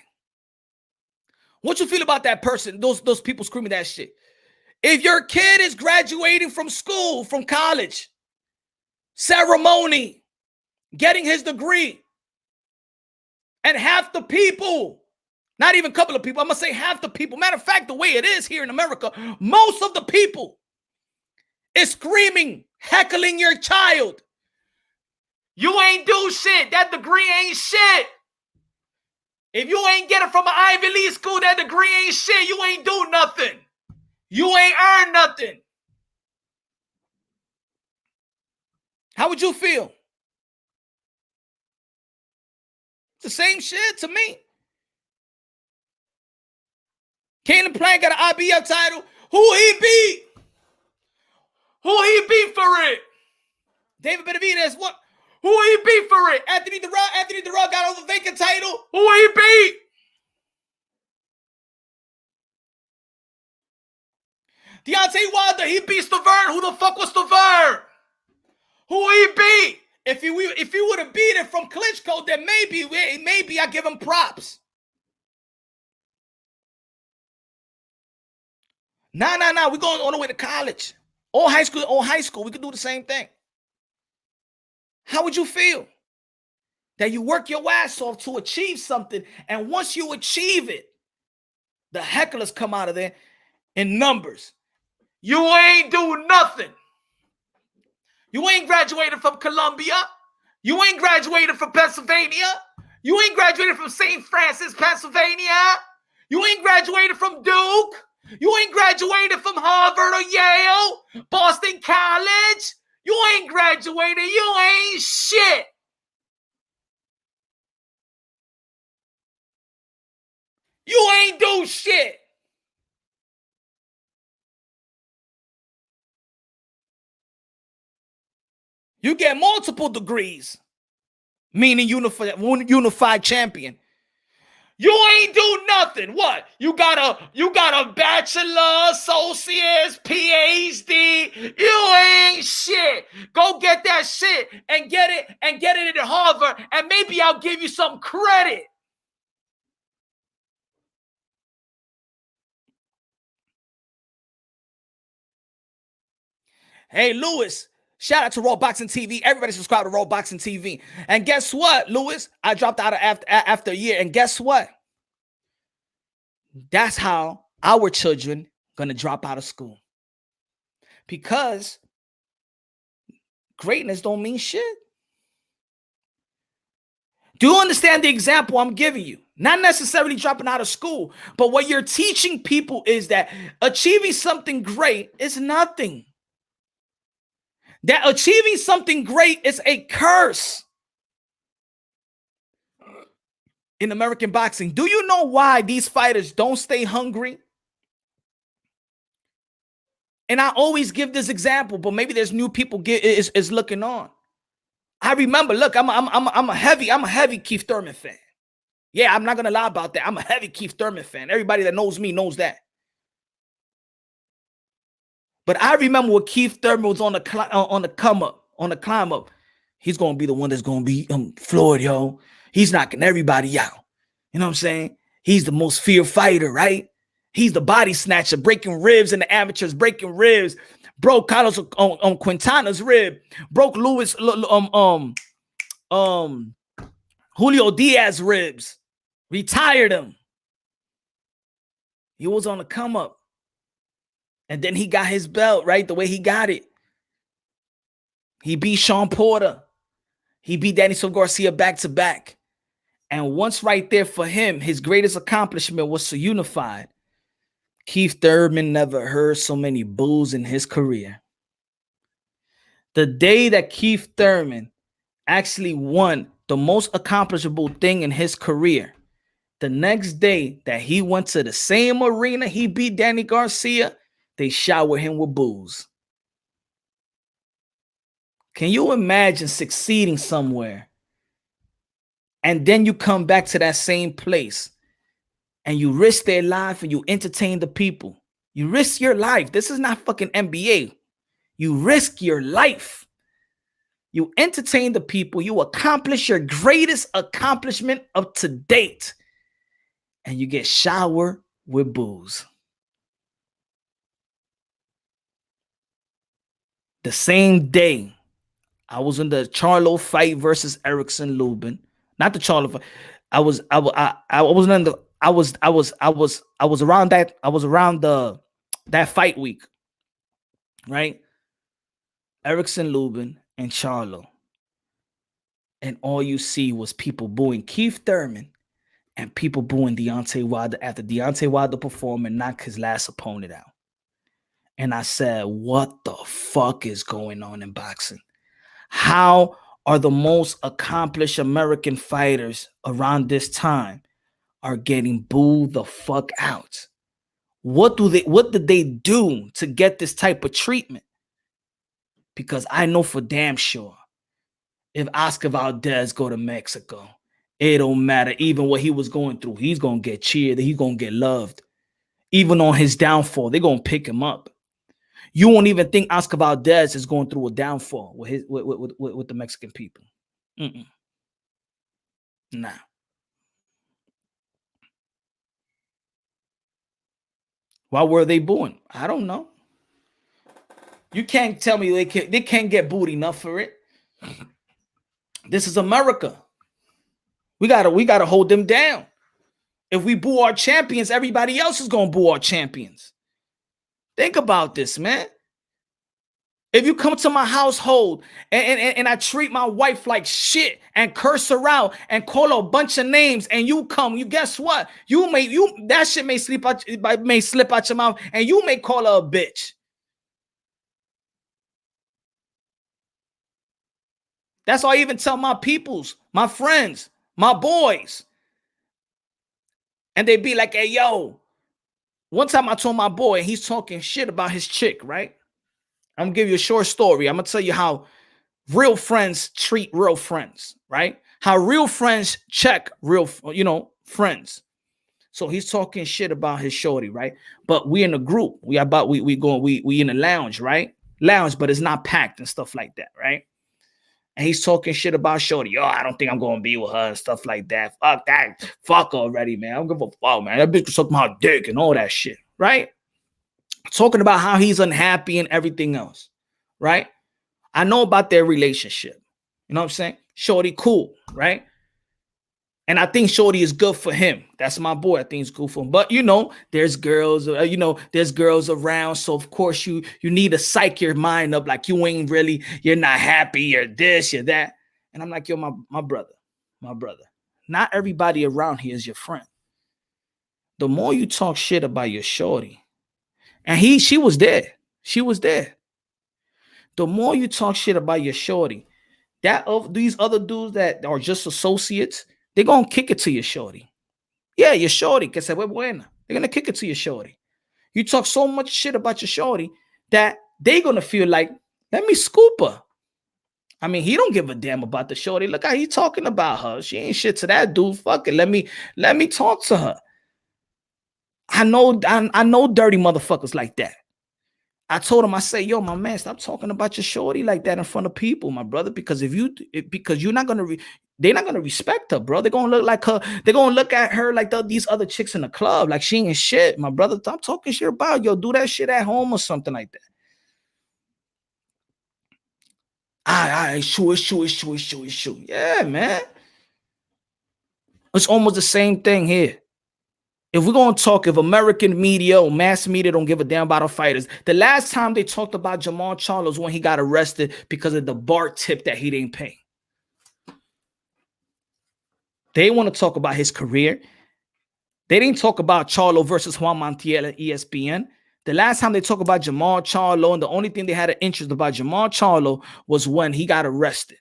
What you feel about that person, those people screaming that shit? If your kid is graduating from school, from college, ceremony, getting his degree. And half the people, not even a couple of people, I'm going to say half the people. Matter of fact, the way it is here in America, most of the people is screaming, heckling your child. You ain't do shit. That degree ain't shit. If you ain't get it from an Ivy League school, that degree ain't shit. You ain't do nothing. You ain't earn nothing. How would you feel? It's the same shit to me. Kane Plant got an IBF title. Who he beat? Who he beat for it? David Benavidez, what? Who he beat for it? Anthony DeRock got over vacant title. Who he beat? Deontay Wilder, he beat Stavern. Who the fuck was Stavern? Who he beat? If he would have beat it from Klitschko, then maybe I give him props. Nah. We're going all the way to college. All high school, we could do the same thing. How would you feel? That you work your ass off to achieve something, and once you achieve it, the hecklers come out of there in numbers. You ain't do nothing. You ain't graduated from Columbia. You ain't graduated from Pennsylvania. You ain't graduated from St. Francis, Pennsylvania. You ain't graduated from Duke. You ain't graduated from Harvard or Yale, Boston College. You ain't graduated. You ain't shit. You ain't do shit. You get multiple degrees, meaning unified champion. You ain't do nothing. What? You got a bachelor, associates, PhD. You ain't shit. Go get that shit and get it at Harvard, and maybe I'll give you some credit. Hey, Lewis, shout out to Raw Boxing TV. Everybody subscribe to Raw Boxing TV. And guess what, Lewis? I dropped out after a year. And guess what? That's how our children going to drop out of school. Because greatness don't mean shit. Do you understand the example I'm giving you? Not necessarily dropping out of school, but what you're teaching people is that achieving something great is nothing. That achieving something great is a curse in American boxing. Do you know why these fighters don't stay hungry? And I always give this example, but maybe there's new people is looking on. I remember, look, I'm a heavy Keith Thurman fan. Yeah, I'm not gonna lie about that. I'm a heavy Keith Thurman fan. Everybody that knows me knows that. But I remember when Keith Thurman was on the climb up. He's gonna be the one that's gonna be Floyd, yo. He's knocking everybody out. You know what I'm saying? He's the most feared fighter, right? He's the body snatcher, breaking ribs in the amateurs, breaking ribs. Broke Carlos Quintana's rib. Broke Julio Diaz ribs. Retired him. He was on the come up. And then he got his belt, right? The way he got it. He beat Sean Porter. He beat Daniel Garcia back to back. And once right there for him, his greatest accomplishment was so unified. Keith Thurman never heard so many boos in his career. The day that Keith Thurman actually won the most accomplishable thing in his career, the next day that he went to the same arena he beat Danny Garcia, they showered him with boos. Can you imagine succeeding somewhere and then you come back to that same place and you risk their life and you entertain the people? You risk your life. This is not fucking NBA. You risk your life. You entertain the people. You accomplish your greatest accomplishment up to date. And you get showered with boos. The same day I was in the Charlo fight versus Erickson Lubin. Not the Charlo fight. I was around that. I was around that fight week, right? Erickson Lubin and Charlo. And all you see was people booing Keith Thurman and people booing Deontay Wilder after Deontay Wilder performed and knocked his last opponent out. And I said, what the fuck is going on in boxing? How are the most accomplished American fighters around this time are getting booed the fuck out? What did they do to get this type of treatment? Because I know for damn sure, if Oscar Valdez go to Mexico, it don't matter. Even what he was going through, he's going to get cheered. He's going to get loved. Even on his downfall, they're going to pick him up. You won't even think Oscar Valdez is going through a downfall with the Mexican people. Nah. Why were they booing? I don't know. You can't tell me they can't get booed enough for it. This is America. We gotta hold them down. If we boo our champions, everybody else is gonna boo our champions. Think about this, man. If you come to my household and I treat my wife like shit and curse her out and call her a bunch of names, and you guess what? That shit may slip out your mouth, and you may call her a bitch. That's why I even tell my peoples, my friends, my boys. And they be like, hey, yo. One time I told my boy, he's talking shit about his chick, right? I'm going to give you a short story. I'm going to tell you how real friends treat real friends, right? How real friends check real, friends. So he's talking shit about his shorty, right? But we in a group. We in a lounge, right? Lounge, but it's not packed and stuff like that, right? And he's talking shit about shorty. Yo, I don't think I'm going to be with her and stuff like that. Fuck that. Fuck already, man. I don't give a fuck, man. That bitch was talking about dick and all that shit, right? Talking about how he's unhappy and everything else, right? I know about their relationship. You know what I'm saying? Shorty cool, right? And I think shorty is good for him. That's my boy. I think it's cool for him. But, there's girls, there's girls around. So, of course, you need to psych your mind up like you're not happy, you're this, you're that. And I'm like, yo, my brother. Not everybody around here is your friend. The more you talk shit about your shorty, and she was there. She was there. The more you talk shit about your shorty, these other dudes that are just associates, they're going to kick it to your shorty. Yeah, your shorty, que se ve buena. They're going to kick it to your shorty. You talk so much shit about your shorty that they're going to feel like, let me scoop her. I mean, he don't give a damn about the shorty. Look how he talking about her. She ain't shit to that dude. Fuck it. Let me talk to her. I know dirty motherfuckers like that. I told him, I say, yo, my man, stop talking about your shorty like that in front of people, my brother. Because you're not gonna, they're not gonna respect her, bro. They're gonna look like her. They're gonna look at her like these other chicks in the club, like she ain't shit, my brother. Stop talking shit about, yo. Do that shit at home or something like that. Sure. Yeah, man. It's almost the same thing here. If we're going to talk, if American media or mass media don't give a damn about our fighters, the last time they talked about Jamal Charlo was when he got arrested because of the bar tip that he didn't pay. They want to talk about his career. They didn't talk about Charlo versus Juan Montiel at ESPN. The last time they talked about Jamal Charlo, and the only thing they had an interest about Jamal Charlo was when he got arrested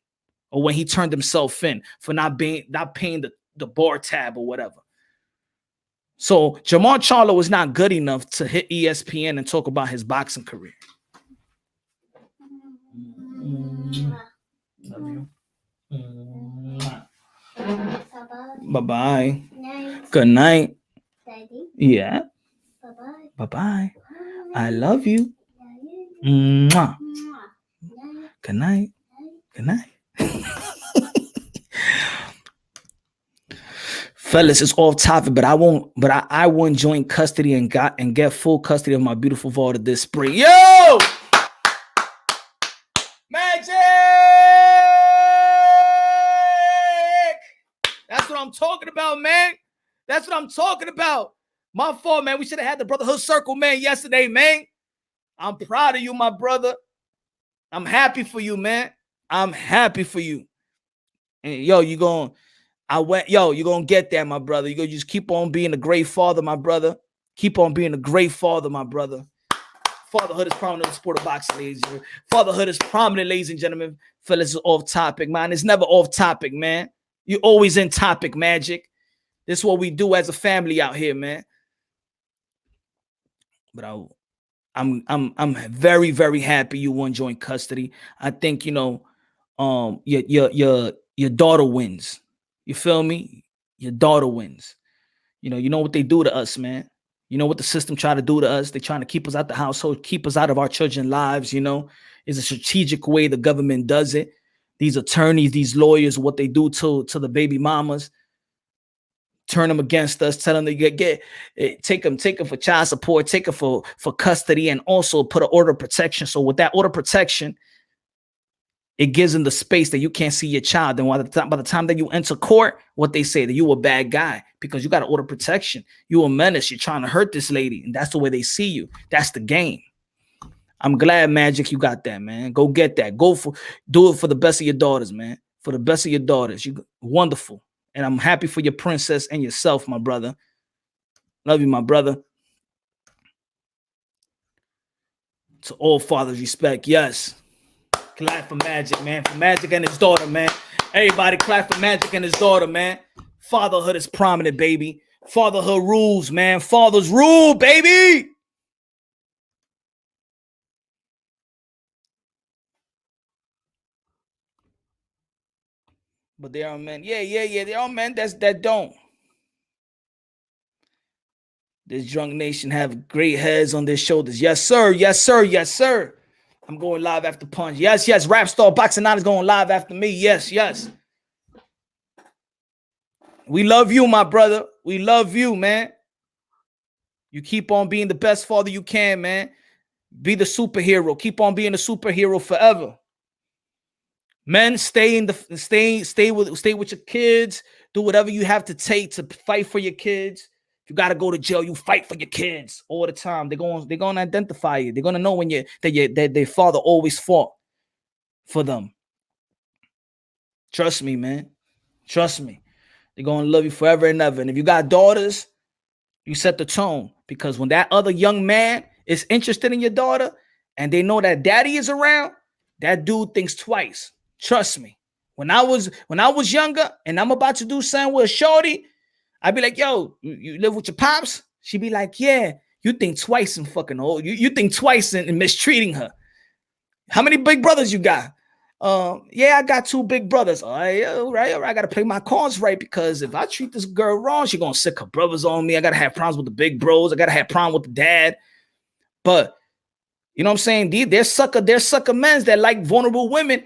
or when he turned himself in for not paying the bar tab or whatever. So Jamal Charlo was not good enough to hit ESPN and talk about his boxing career. Love you. Bye-bye. Good night. Daddy. Yeah. Bye-bye. Bye-bye. I love you. Mwah. Good night. Good night. Fellas, it's off topic, but I won't join custody and get full custody of my beautiful daughter this spring. Yo! Magic! That's what I'm talking about, man. That's what I'm talking about. My fault, man. We should have had the Brotherhood Circle, man, yesterday, man. I'm proud of you, my brother. I'm happy for you, man. I'm happy for you. And yo, you gonna get that, my brother. You gonna just keep on being a great father, my brother. Keep on being a great father, my brother. Fatherhood is prominent in the sport of boxing, ladies. Fatherhood is prominent, ladies and gentlemen. Fellas, is off topic, man. It's never off topic, man. You're always in topic, Magic. This is what we do as a family out here, man. But I'm very, very happy you won joint custody. I think, you know, your daughter wins. You feel me? Your daughter wins. You know what they do to us, man. You know what the system try to do to us. They're trying to keep us out the household, keep us out of our children's lives. You know, it's a strategic way the government does it. These attorneys, these lawyers, what they do to the baby mamas, turn them against us, tell them to take them for child support, take them for custody, and also put an order of protection. So with that order of protection, it gives them the space that you can't see your child. And by the time that you enter court, what they say, that you a bad guy because you got an order of protection. You a menace. You're trying to hurt this lady. And that's the way they see you. That's the game. I'm glad, Magic, you got that, man. Go get that. Do it for the best of your daughters, man. For the best of your daughters. You wonderful. And I'm happy for your princess and yourself, my brother. Love you, my brother. To all fathers, respect. Yes. Clap for Magic, man. For Magic and his daughter, man. Everybody clap for Magic and his daughter, man. Fatherhood is prominent, baby. Fatherhood rules, man. Fathers rule, baby. But there are men. Yeah. There are men that don't. This drunk nation have great heads on their shoulders. Yes, sir. Yes, sir. Yes, sir. I'm going live after Punch. Yes. Rap Star Boxing 9 is going live after me. Yes. We love you, my brother. We love you, man. You keep on being the best father you can, man. Be the superhero. Keep on being a superhero forever. Men, stay with your kids. Do whatever you have to take to fight for your kids. If you gotta go to jail, you fight for your kids all the time. They're gonna identify you. They're gonna know when that their father always fought for them. Trust me, man. Trust me. They're gonna love you forever and ever. And if you got daughters, you set the tone, because when that other young man is interested in your daughter and they know that daddy is around, that dude thinks twice. Trust me. When I was younger and I'm about to do something with a shorty, I'd be like, yo, you live with your pops? She'd be like, yeah. You think twice in fucking old. You think twice in mistreating her. How many big brothers you got? Yeah, I got 2 big brothers. All right. I gotta play my cards right, because if I treat this girl wrong, she's gonna sick her brothers on me. I gotta have problems with the big bros. I gotta have problems with the dad. But you know what I'm saying? They're sucker men that like vulnerable women.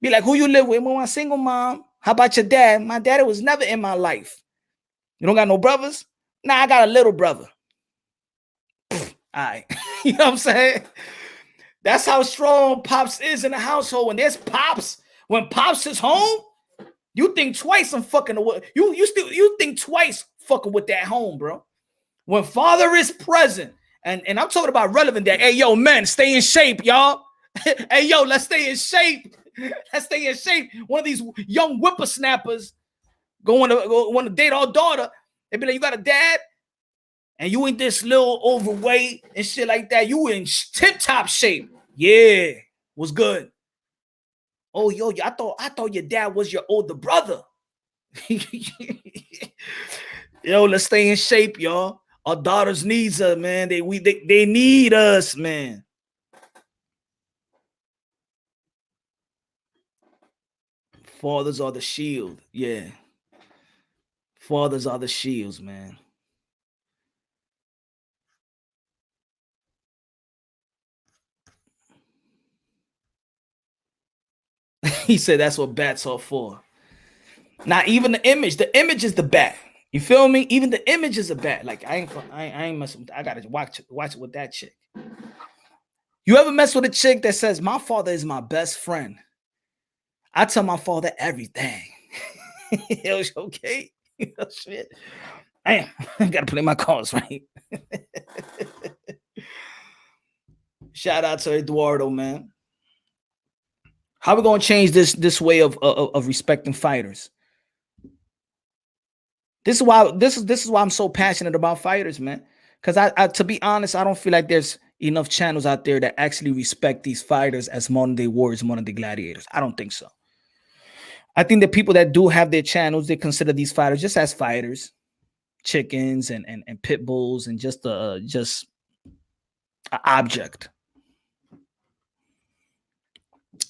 Be like, who you live with? Well, my single mom. How about your dad? My daddy was never in my life. You don't got no brothers? Nah, I got a little brother. All right. You know what I'm saying? That's how strong Pops is in the household. When there's Pops, when Pops is home, you think twice on fucking away. You think twice fucking with that home, bro. When father is present, and I'm talking about relevant that, hey, yo, men, stay in shape, y'all. Hey, yo, let's stay in shape. Let's stay in shape. One of these young whippersnappers want to date our daughter. They be like, you got a dad? And you ain't this little overweight and shit like that. You in tip-top shape. Yeah, was good. Oh, yo, I thought your dad was your older brother. Yo, let's stay in shape, y'all. Our daughters needs us, man. They need us, man. Fathers are the shield. Yeah. Fathers are the shields, man. He said that's what bats are for. Not even the image. The image is the bat. You feel me? Even the image is a bat. Like I ain't messing with. I gotta watch it with that chick. You ever mess with a chick that says my father is my best friend? I tell my father everything. Yo, okay. Oh, shit. Damn, I gotta play my cards right. Shout out to Eduardo, man. How we gonna change this way of respecting fighters? This is why I'm so passionate about fighters, man. Because I to be honest, I don't feel like there's enough channels out there that actually respect these fighters as modern day warriors, modern day gladiators. I don't think so. I think the people that do have their channels, they consider these fighters just as fighters, chickens and pit bulls, and just an object.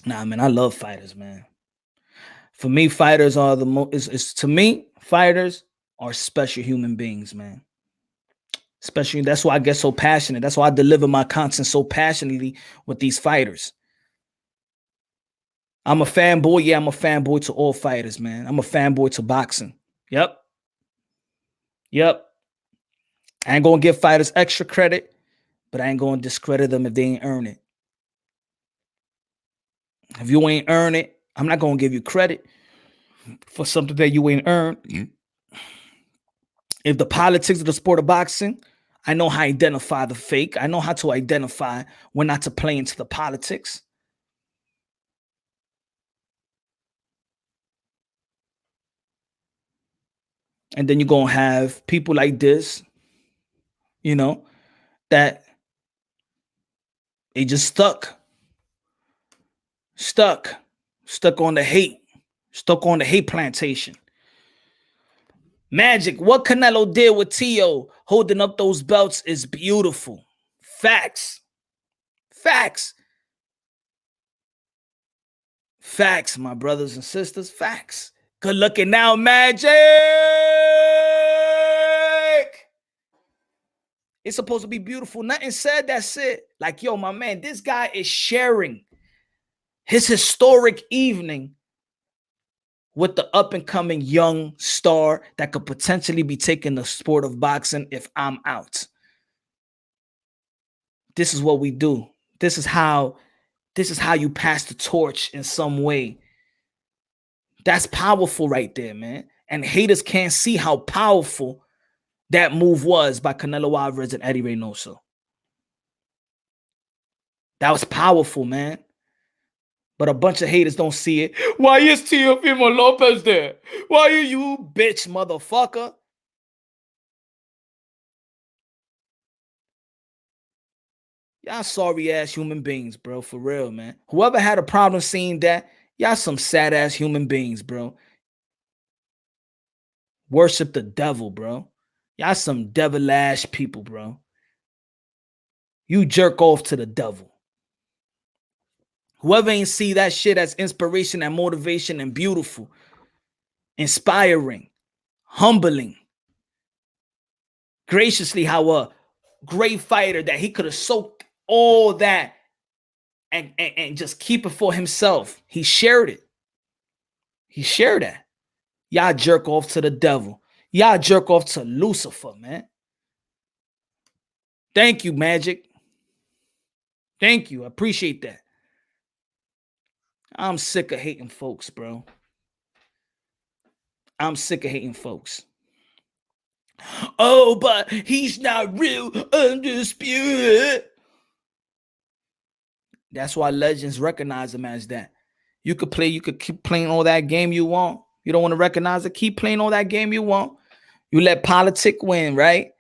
Nah, man, I love fighters, man. For me, fighters are the most. To me, fighters are special human beings, man. Especially that's why I get so passionate. That's why I deliver my content so passionately with these fighters. I'm a fanboy. Yeah, I'm a fanboy to all fighters, man. I'm a fanboy to boxing. Yep. I ain't gonna give fighters extra credit, but I ain't gonna discredit them if they ain't earn it. If you ain't earn it, I'm not gonna give you credit for something that you ain't earned. If the politics of the sport of boxing, I know how to identify the fake. I know how to identify when not to play into the politics. And then you're going to have people like this, that they just stuck on the hate, stuck on the hate plantation. Magic, what Canelo did with Tio holding up those belts is beautiful. Facts, my brothers and sisters, facts. Good looking now, Magic. It's supposed to be beautiful. Nothing said, that's it. Like, yo, my man, this guy is sharing his historic evening with the up-and-coming young star that could potentially be taking the sport of boxing if I'm out. This is what we do. This is how you pass the torch in some way. That's powerful right there, man. And haters can't see how powerful that move was by Canelo Alvarez and Eddie Reynoso. That was powerful, man. But a bunch of haters don't see it. Why is Teofimo Lopez there? Why are you bitch motherfucker? Y'all sorry ass human beings, bro. For real, man. Whoever had a problem seeing that, y'all some sad ass human beings, bro. Worship the devil, bro. Y'all some devil ass people, bro. You jerk off to the devil. Whoever ain't see that shit as inspiration and motivation and beautiful, inspiring, humbling, graciously, how a great fighter that he could have soaked all that and just keep it for himself. He shared it. He shared that. Y'all jerk off to the devil. Y'all jerk off to Lucifer, man. Thank you, Magic. Thank you. I appreciate that. I'm sick of hating folks, bro. I'm sick of hating folks. Oh, but he's not real undisputed. That's why legends recognize him as that. You could keep playing all that game you want. You don't want to recognize it, keep playing all that game you want. You let politics win, right?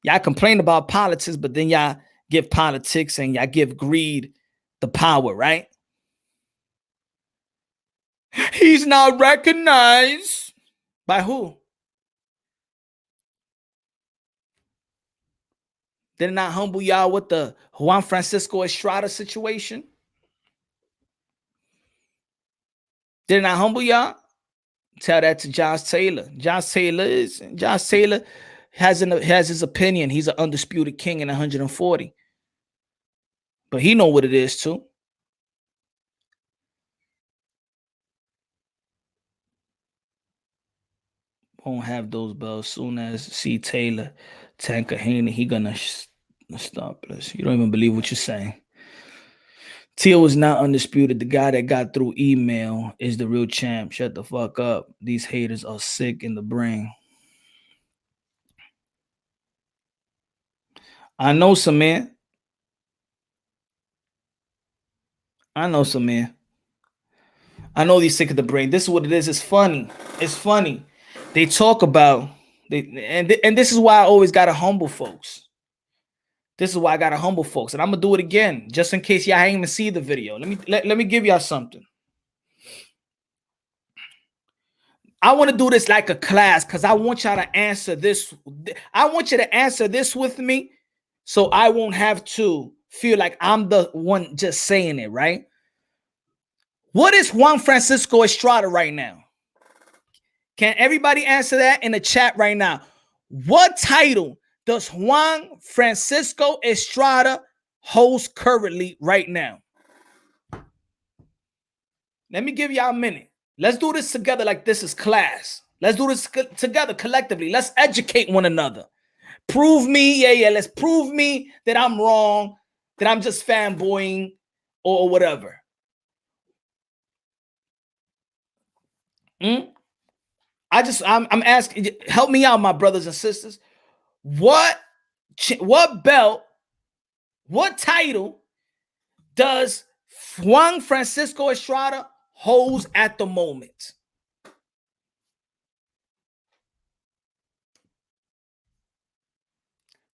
Y'all complain about politics, but then y'all give politics and y'all give greed the power, right? He's not recognized. By who? Did it not humble y'all with the Juan Francisco Estrada situation? Did it not humble y'all? Tell that to Josh Taylor. Josh Taylor has his opinion. He's an undisputed king in 140. But he know what it is too. Won't have those belts. Soon as see Taylor, Tanker Haney, he gonna stop us. You don't even believe what you're saying. Teal was not undisputed. The guy that got through email is the real champ. Shut the fuck up. These haters are sick in the brain. I know some man. I know some man. I know these sick of the brain. This is what it is. It's funny. It's funny. They talk about and this is why I always gotta humble folks. This is why I gotta humble folks, and I'm gonna do it again just in case y'all ain't even see the video. Let me give y'all something. I want to do this like a class because I want y'all to answer this. I want you to answer this with me, so I won't have to feel like I'm the one just saying it. Right? What is Juan Francisco Estrada right now? Can everybody answer that in the chat right now? What title does Juan Francisco Estrada host currently right now? Let me give y'all a minute. Let's do this together like this is class. Let's do this together collectively. Let's educate one another. Prove me, yeah. Let's prove me that I'm wrong, that I'm just fanboying or whatever. I'm asking, help me out, my brothers and sisters. What belt, what title does Juan Francisco Estrada holds at the moment?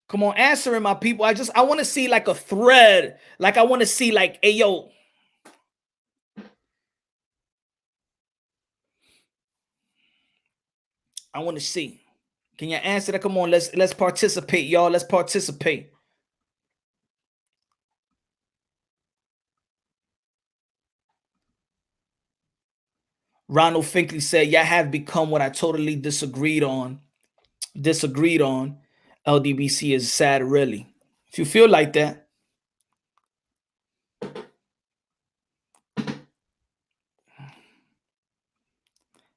Come on, answer it, my people. I want to see like a thread. Like I want to see like, hey, yo. I want to see. Can you answer that? Come on, let's participate, y'all. Let's participate. Ronald Finkley said, "Y'all have become what I totally disagreed on. LDBC is sad, really. If you feel like that."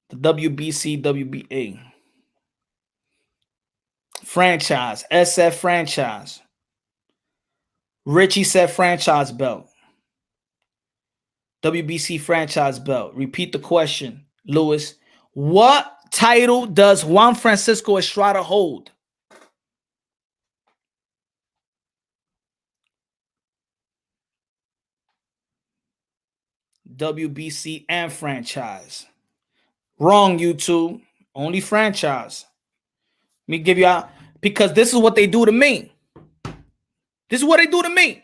The WBC, WBA. Franchise, SF franchise. Richie said franchise belt. WBC franchise belt. Repeat the question, Lewis. What title does Juan Francisco Estrada hold? WBC and franchise. Wrong, YouTube. Only franchise. Let me give y'all, because this is what they do to me. This is what they do to me,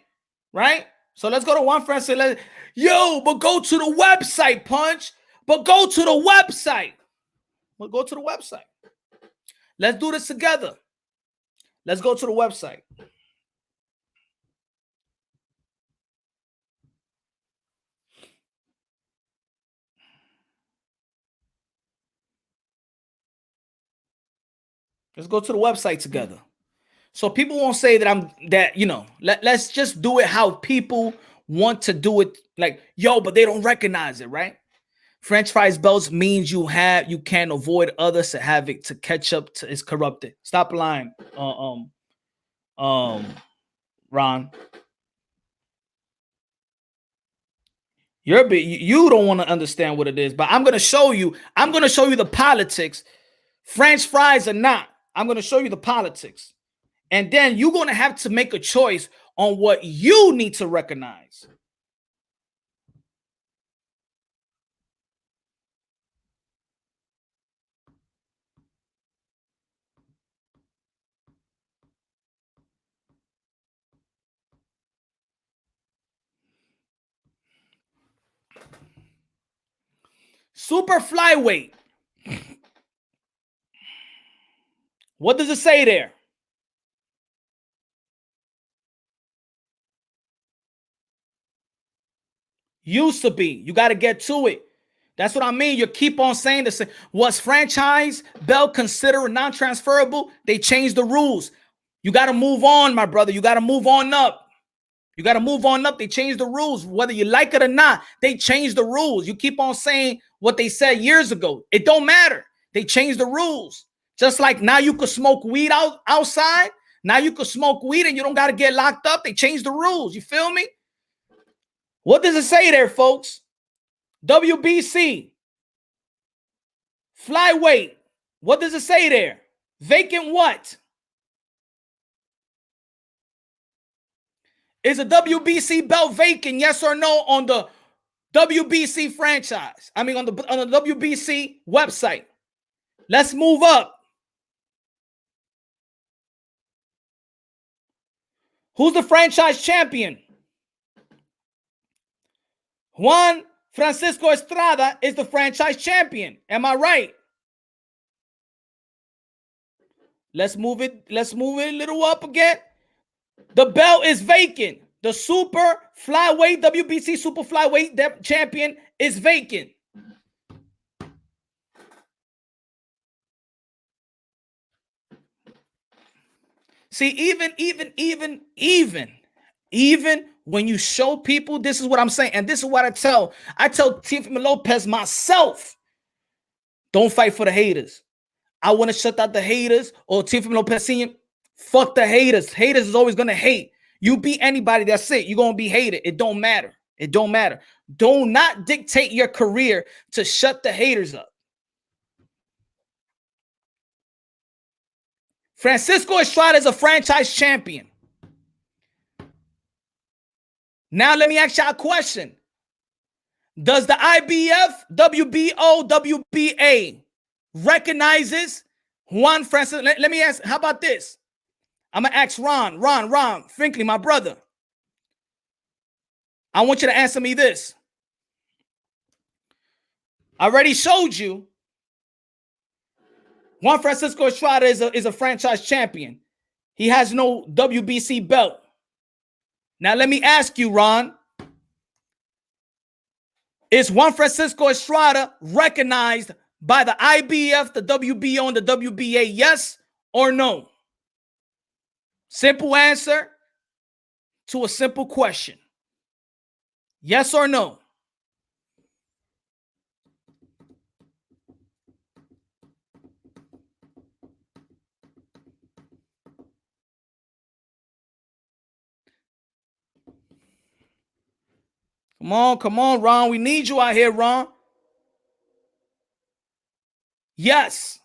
right? So let's go to Juan Francisco. Yo, but go to the website, Punch. But go to the website. But go to the website. Let's do this together. Let's go to the website. Let's go to the website together. So people won't say that let's just do it how people want to do it. Like, yo, but they don't recognize it, right? French fries belts means you can't avoid others to have it to catch up to is corrupted. Stop lying. Ron. You don't want to understand what it is, but I'm gonna show you. I'm gonna show you the politics. French fries or not. I'm gonna show you the politics. And then you're going to have to make a choice on what you need to recognize. Super flyweight. What does it say there? Used to be. You got to get to it. That's what I mean. You keep on saying this. Was franchise belt considered non-transferable? They changed the rules. You got to move on, my brother. You got to move on up. You got to move on up. They changed the rules. Whether you like it or not, they changed the rules. You keep on saying what they said years ago. It don't matter. They changed the rules. Just like now you could smoke weed outside. Now you could smoke weed and you don't got to get locked up. They changed the rules. You feel me? What does it say there, folks? WBC. Flyweight. What does it say there? Vacant what? Is a WBC belt vacant? Yes or no on the WBC franchise? I mean, on the WBC website. Let's move up. Who's the franchise champion? Juan Francisco Estrada is the franchise champion. Am I right? Let's move it a little up again. The belt is vacant. The super flyweight, WBC super flyweight champion is vacant. See, even when you show people, this is what I'm saying, and this is what I tell Teofimo Lopez myself. Don't fight for the haters. I want to shut out the haters, or Teofimo Lopez Sr. Fuck the haters. Haters is always gonna hate. You beat anybody, that's it. You're gonna be hated. It don't matter. It don't matter. Do not dictate your career to shut the haters up. Francisco Estrada is a franchise champion. Now let me ask y'all a question. Does the IBF, WBO, WBA recognizes Juan Francisco? Let me ask, how about this? I'm going to ask Ron Finkley, my brother. I want you to answer me this. I already showed you Juan Francisco Estrada is a franchise champion. He has no WBC belt. Now let me ask you, Ron. Is Juan Francisco Estrada recognized by the IBF, the WBO, and the WBA? Yes or no? Simple answer to a simple question. Yes or no? Come on, Ron. We need you out here, Ron. Yes.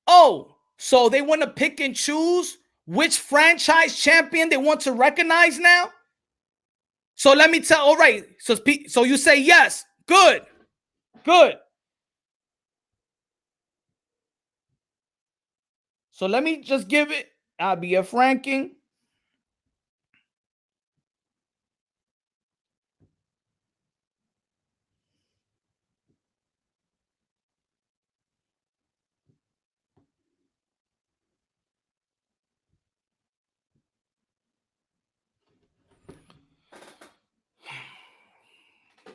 Oh, so they want to pick and choose which franchise champion they want to recognize now? So let me tell, all right. So you say yes. Good. So let me just give it IBF ranking.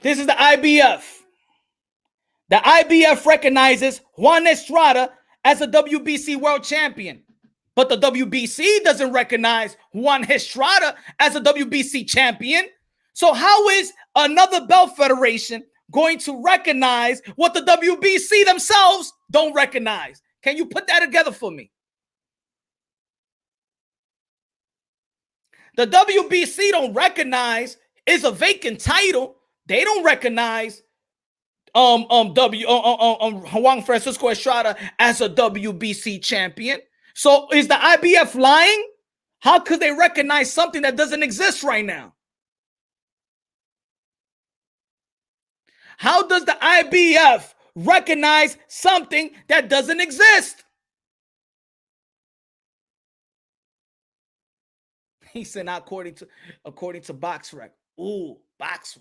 This is the IBF. The IBF recognizes Juan Estrada as a WBC world champion. But the WBC doesn't recognize Juan Estrada as a WBC champion. So how is another belt federation going to recognize what the WBC themselves don't recognize? Can you put that together for me? The WBC don't recognize is a vacant title. They don't recognize Juan Francisco Estrada as a WBC champion. So is the IBF lying? How could they recognize something that doesn't exist right now? How does the IBF recognize something that doesn't exist? He said, according to BoxRec. Ooh, BoxRec.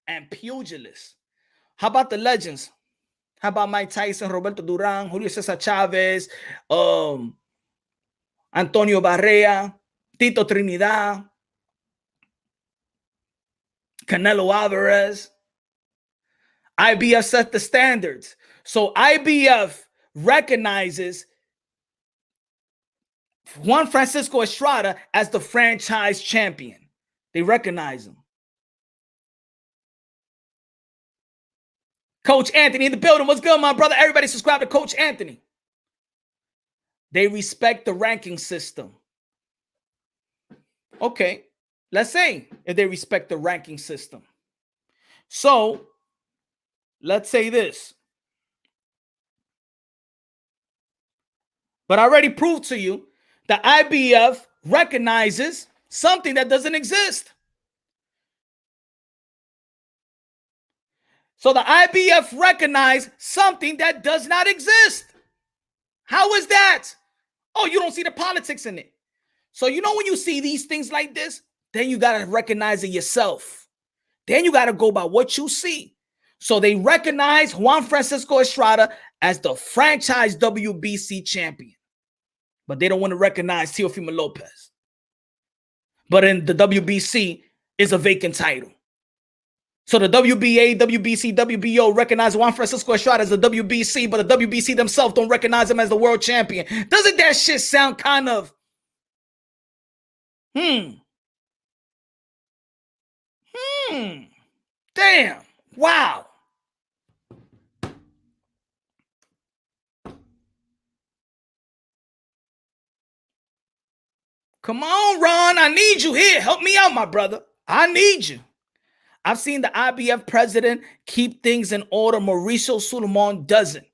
And pugilists. How about the legends? How about Mike Tyson, Roberto Duran, Julio Cesar Chavez, Antonio Barrea, Tito Trinidad, Canelo Alvarez? IBF set the standards. So IBF recognizes Juan Francisco Estrada as the franchise champion. They recognize him. Coach Anthony in the building. What's good, my brother? Everybody subscribe to Coach Anthony. They respect the ranking system. Okay. Let's say if they respect the ranking system. So let's say this. But I already proved to you the IBF recognizes something that doesn't exist. So the IBF recognized something that does not exist. How is that? Oh, you don't see the politics in it. So you know when you see these things like this, then you got to recognize it yourself. Then you got to go by what you see. So they recognize Juan Francisco Estrada as the franchise WBC champion. But they don't want to recognize Teofimo Lopez. But in the WBC is a vacant title. So the WBA, WBC, WBO recognize Juan Francisco Estrada as the WBC, but the WBC themselves don't recognize him as the world champion. Doesn't that shit sound kind of, damn, wow. Come on, Ron, I need you here. Help me out, my brother. I need you. I've seen the IBF president keep things in order. Mauricio Sulaiman doesn't.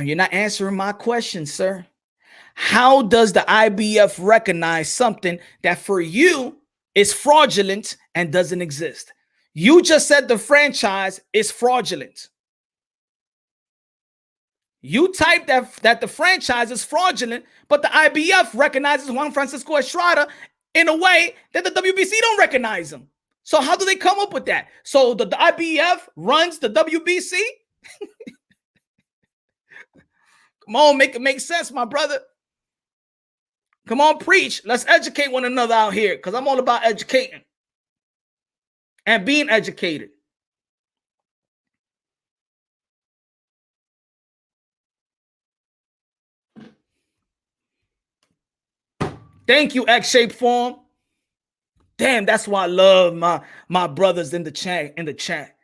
You're not answering my question, sir. How does the IBF recognize something that for you is fraudulent and doesn't exist? You just said the franchise is fraudulent. You typed that the franchise is fraudulent, but the IBF recognizes Juan Francisco Estrada in a way that the WBC don't recognize him. So how do they come up with that? So the IBF runs the WBC? Come on, make it make sense, my brother. Come on, preach. Let's educate one another out here because I'm all about educating and being educated. Thank you, X-shaped form. Damn, that's why I love my brothers in the chat.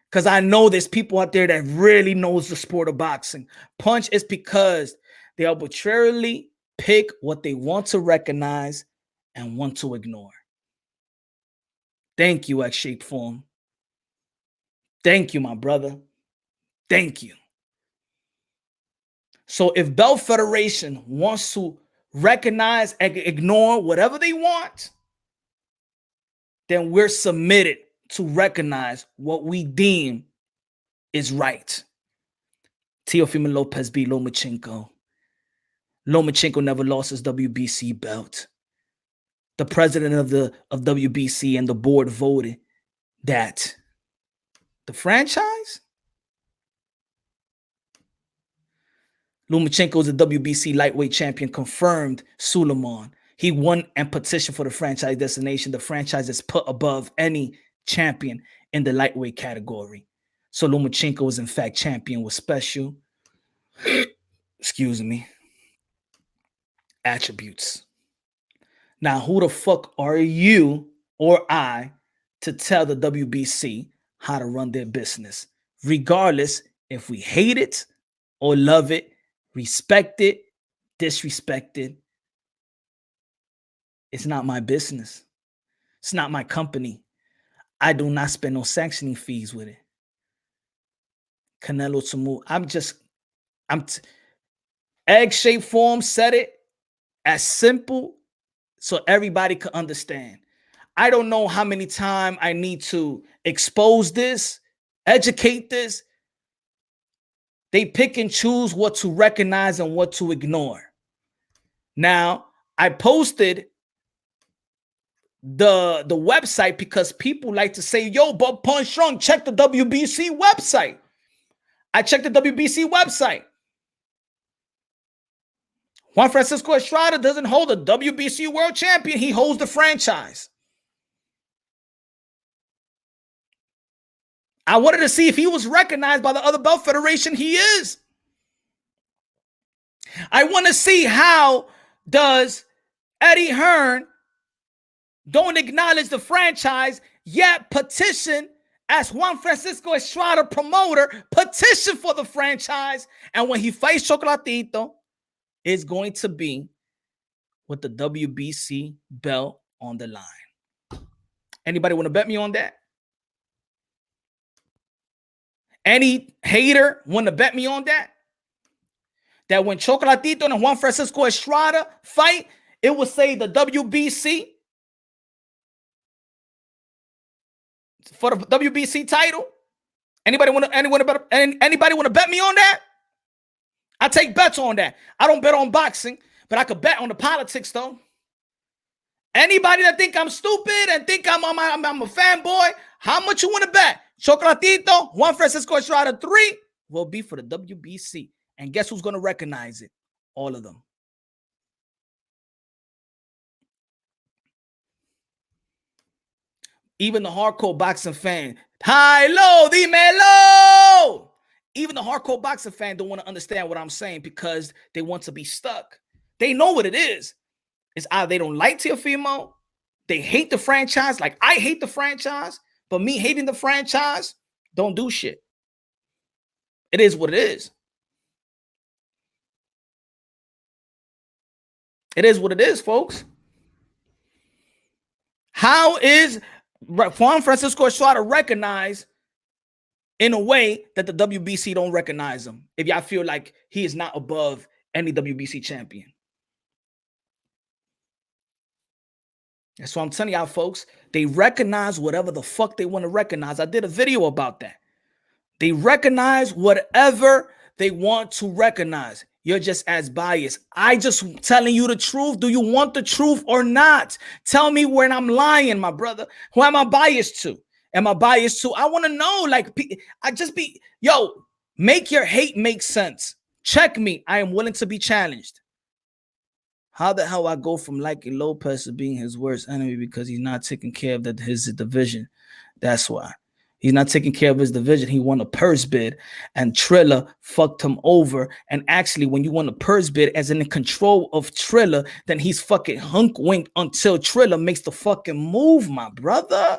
Because I know there's people out there that really knows the sport of boxing. Punch is because they arbitrarily pick what they want to recognize and want to ignore. Thank you, X-shaped form. Thank you, my brother. Thank you. So if Bell Federation wants to recognize and ignore whatever they want, then we're submitted to recognize what we deem is right. Teofimo Lopez beat Lomachenko. Lomachenko never lost his WBC belt. The president of WBC and the board voted that the franchise, Lomachenko is a WBC lightweight champion, confirmed Sulaiman. He won and petitioned for the franchise designation. The franchise is put above any champion in the lightweight category. So Lomachenko is in fact champion with special, excuse me, attributes. Now, who the fuck are you or I to tell the WBC how to run their business? Regardless if we hate it or love it, respect it, disrespect it, it's not my business. It's not my company. I do not spend no sanctioning fees with it. Canelo Tamu. Egg-shaped form said it as simple so everybody could understand. I don't know how many times I need to expose this, educate this. They pick and choose what to recognize and what to ignore. Now, I posted the website because people like to say, yo, but Punch Strong, check the WBC website. I checked the WBC website. Juan Francisco Estrada doesn't hold a WBC world champion. He holds the franchise. I wanted to see if he was recognized by the other belt federation. He is. I want to see how does Eddie Hearn don't acknowledge the franchise, yet petition as Juan Francisco Estrada promoter, petition for the franchise. And when he fights Chocolatito, it's going to be with the WBC belt on the line. Anybody want to bet me on that? Any hater want to bet me on that? That when Chocolatito and Juan Francisco Estrada fight, it will say the WBC for the WBC title. Anybody want to bet me on that? I take bets on that. I don't bet on boxing, but I could bet on the politics though. Anybody that think I'm stupid and think I'm a fanboy, how much you want to bet? Chocolatito, Juan Francisco Estrada 3 will be for the WBC. And guess who's going to recognize it? All of them. Even the hardcore boxing fan, high, low, dímelo. Even the hardcore boxing fan don't want to understand what I'm saying because they want to be stuck. They know what it is. It's either they don't like Teofimo, they hate the franchise, like I hate the franchise, but me hating the franchise don't do shit. It is what it is. It is what it is, folks. How is Juan Francisco Estrada recognized in a way that the WBC don't recognize him? If y'all feel like he is not above any WBC champion. That's what I'm telling y'all, folks. They recognize whatever the fuck they want to recognize. I did a video about that. They recognize whatever they want to recognize. You're just as biased. I just telling you the truth. Do you want the truth or not? Tell me when I'm lying, my brother. Who am I biased to? Am I biased to? I want to know. Like, make your hate make sense. Check me. I am willing to be challenged. How the hell I go from liking Lopez to being his worst enemy because he's not taking care of his division? That's why. He's not taking care of his division. He won a purse bid, and Triller fucked him over. And actually, when you won a purse bid as in control of Triller, then he's fucking hunk-winked until Triller makes the fucking move, my brother.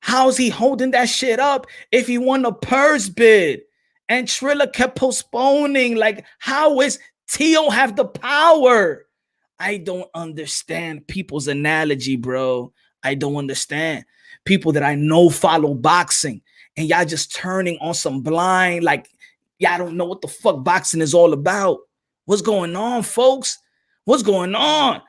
How's he holding that shit up if he won a purse bid? And Triller kept postponing. Like, how is Tio have the power? I don't understand people's analogy, bro. I don't understand. People that I know follow boxing, and y'all just turning on some blind, like y'all don't know what the fuck boxing is all about. What's going on, folks? What's going on?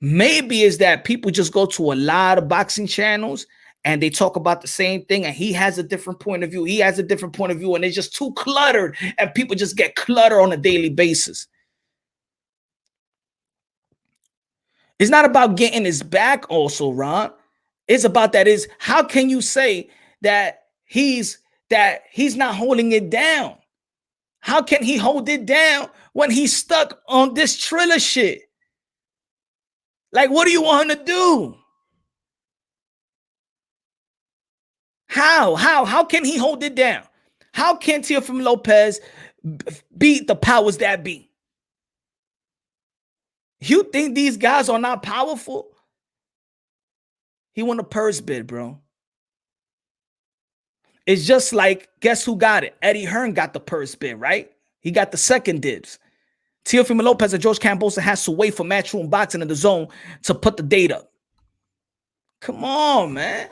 Maybe is that people just go to a lot of boxing channels and they talk about the same thing, and he has a different point of view. He has a different point of view, and it's just too cluttered, and people just get cluttered on a daily basis. It's not about getting his back also, Ron. It's about that is how can you say that he's not holding it down? How can he hold it down when he's stuck on this Triller shit? Like, what do you want him to do? How can he hold it down? How can Teofimo Lopez beat the powers that be? You think these guys are not powerful? He won a purse bid, bro. It's just like, guess who got it? Eddie Hearn got the purse bid, right? He got the second dibs. Teofimo Lopez and George Cambosa has to wait for Matchroom Boxing in the zone to put the date up. Come on, man.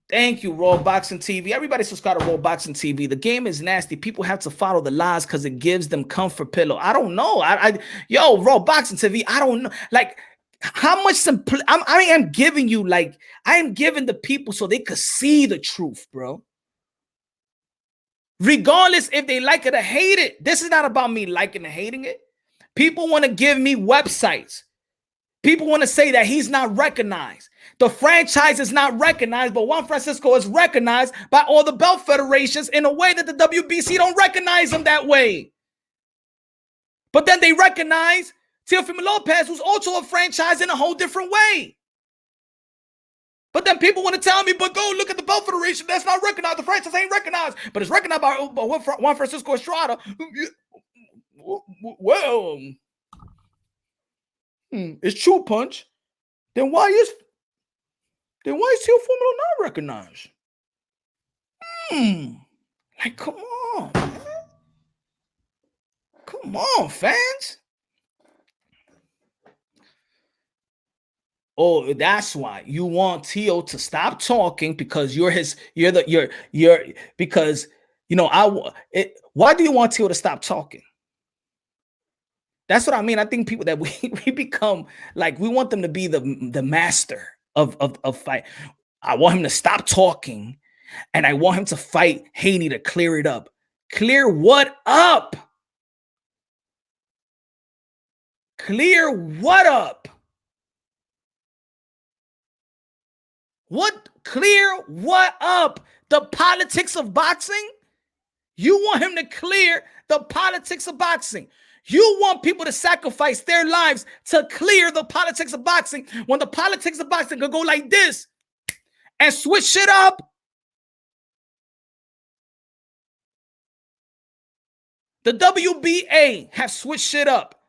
Thank you, Raw Boxing TV. Everybody subscribe to Raw Boxing TV. The game is nasty. People have to follow the lies because it gives them comfort pillow. I don't know. Yo, Raw Boxing TV. I don't know. Like, how much I am giving you, like, I am giving the people so they could see the truth, bro. Regardless if they like it or hate it. This is not about me liking or hating it. People want to give me websites. People want to say that he's not recognized. The franchise is not recognized, but Juan Francisco is recognized by all the belt federations in a way that the WBC don't recognize him that way. But then they recognize Teofimo Lopez, who's also a franchise in a whole different way. But then people want to tell me, but go look at the belt federation. That's not recognized. The franchise ain't recognized, but it's recognized by Juan Francisco Estrada. Well, it's true, Punch. Then why is Teofimo not recognized? Like, come on, man. Come on, fans. Oh, that's why you want T.O. to stop talking because because why do you want T.O. to stop talking? That's what I mean. I think people that we become like, we want them to be the master of fight. I want him to stop talking, and I want him to fight Haney to clear it up. Clear what up? Clear what up? What clear what up? The politics of boxing? You want him to clear the politics of boxing. You want people to sacrifice their lives to clear the politics of boxing, when the politics of boxing could go like this and switch shit up. The WBA have switched shit up.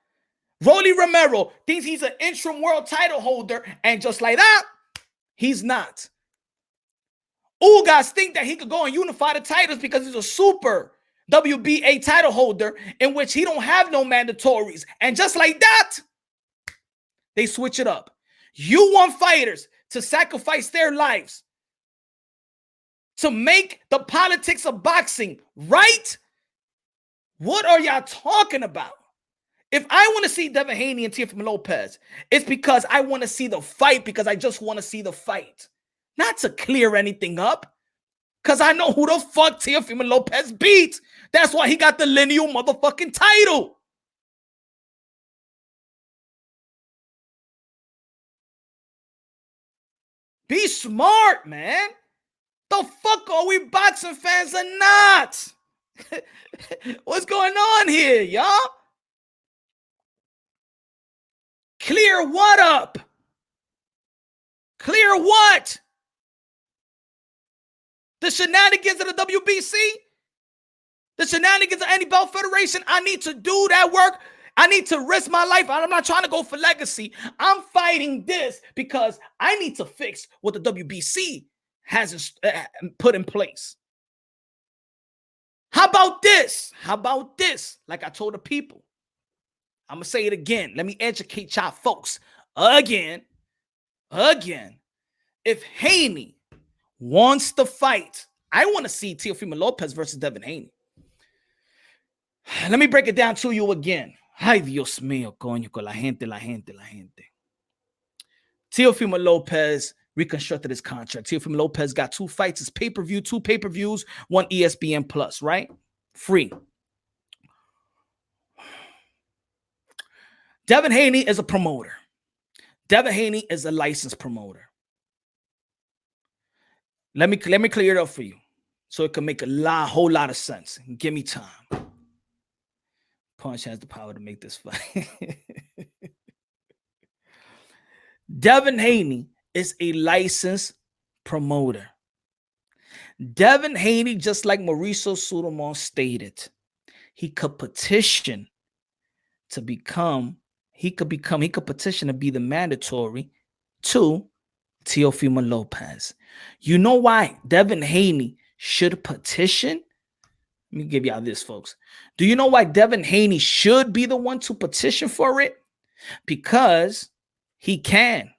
Rolly Romero thinks he's an interim world title holder, and just like that, he's not. Ugas think that he could go and unify the titles because he's a super WBA title holder in which he don't have no mandatories. And just like that, they switch it up. You want fighters to sacrifice their lives to make the politics of boxing right? What are y'all talking about? If I want to see Devin Haney and Teofimo Lopez, it's because I want to see the fight, because I just want to see the fight. Not to clear anything up. Because I know who the fuck Teofimo Lopez beat. That's why he got the lineal motherfucking title. Be smart, man. The fuck are we boxing fans or not? What's going on here, y'all? Clear what up? Clear what? The shenanigans of the WBC? The shenanigans of any belt federation? I need to do that work. I need to risk my life. I'm not trying to go for legacy. I'm fighting this because I need to fix what the WBC has put in place. How about this? How about this? Like I told the people, I'm going to say it again. Let me educate y'all folks again. If Haney wants to fight, I want to see Teofimo Lopez versus Devin Haney. Let me break it down to you again. Ay, Dios mío, coño, con la gente. Teofimo Lopez reconstructed his contract. Teofimo Lopez got 2 fights. It's pay-per-view, 2 pay-per-views, 1 ESPN Plus, right? Free. Devin Haney is a promoter. Devin Haney is a licensed promoter. Let me clear it up for you so it can make a whole lot of sense. Give me time. Punch has the power to make this fight. Devin Haney is a licensed promoter. Devin Haney, just like Mauricio Sudamon stated, he could petition to become, he could petition to be the mandatory to Teofimo Lopez. You know why Devin Haney should petition? Let me give y'all this, folks. Do you know why Devin Haney should be the one to petition for it? Because he can.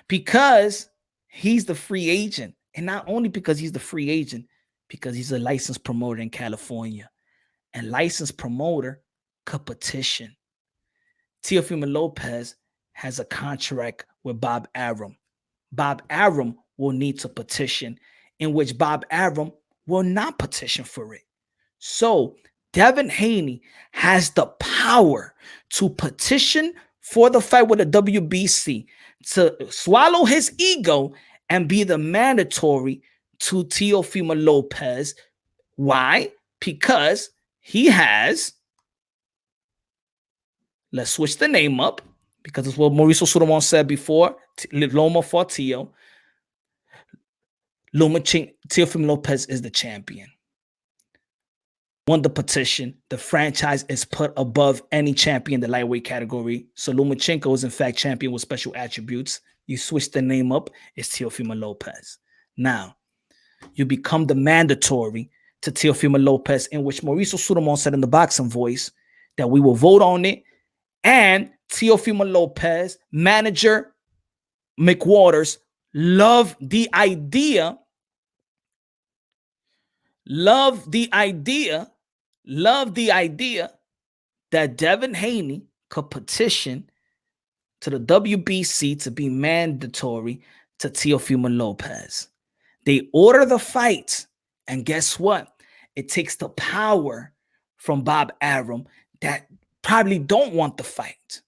Because he's the free agent. And not only because he's the free agent, because he's a licensed promoter in California. And licensed promoter could petition. Teofimo Lopez has a contract with Bob Arum. Bob Arum will need to petition, in which Bob Arum will not petition for it. So Devin Haney has the power to petition for the fight with the WBC, to swallow his ego and be the mandatory to Teofimo Lopez. Why? Because he has, let's switch the name up, because it's what Mauricio Sudamon said before, Loma for Teo. Teofimo Lopez is the champion. Won the petition. The franchise is put above any champion in the lightweight category. So Lomachenko is in fact champion with special attributes. You switch the name up, it's Teofimo Lopez. Now, you become the mandatory to Teofimo Lopez, in which Mauricio Sudamon said in the boxing voice that we will vote on it. And Teofimo Lopez, manager, McWaters love the idea that Devin Haney could petition to the WBC to be mandatory to Teofimo Lopez. They order the fight, and guess what? It takes the power from Bob Arum that probably don't want the fight.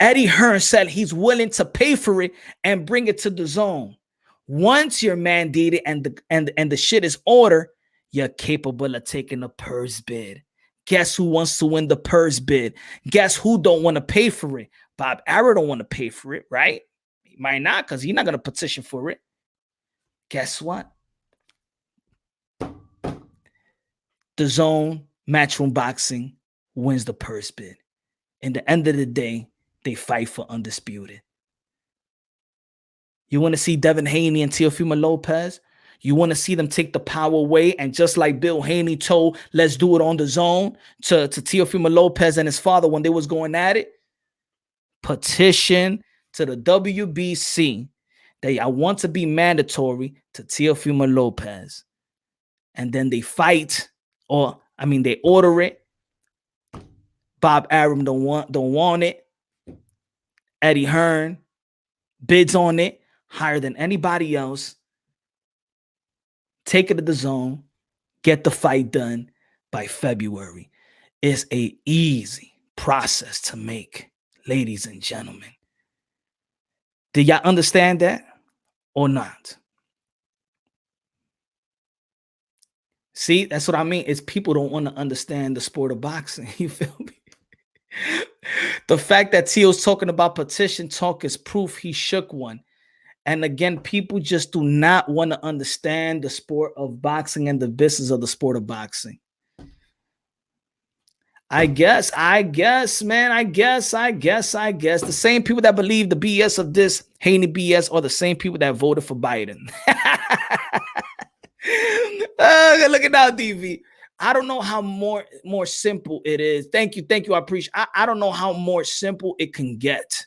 Eddie Hearn said he's willing to pay for it and bring it to the zone. Once you're mandated and the shit is ordered, you're capable of taking a purse bid. Guess who wants to win the purse bid? Guess who don't want to pay for it? Bob Arum don't want to pay for it, right? He might not, because he's not going to petition for it. Guess what? The zone, Matchroom Boxing wins the purse bid. In the end of the day, they fight for undisputed. You want to see Devin Haney and Teofimo Lopez? You want to see them take the power away, and just like Bill Haney told, let's do it on the zone to Teofimo Lopez and his father when they was going at it? Petition to the WBC that I want to be mandatory to Teofimo Lopez. And then they fight, they order it. Bob Arum don't want it. Eddie Hearn bids on it higher than anybody else. Take it to the zone. Get the fight done by February. It's an easy process to make, ladies and gentlemen. Do y'all understand that or not? See, that's what I mean. It's people don't want to understand the sport of boxing. You feel me? The fact that Tio's talking about petition talk is proof he shook one. And again, people just do not want to understand the sport of boxing and the business of the sport of boxing. I guess, man. I guess. The same people that believe the BS of this Haney BS are the same people that voted for Biden. Look at that, DV. I don't know how more simple it is. Thank you. I appreciate. I don't know how more simple it can get.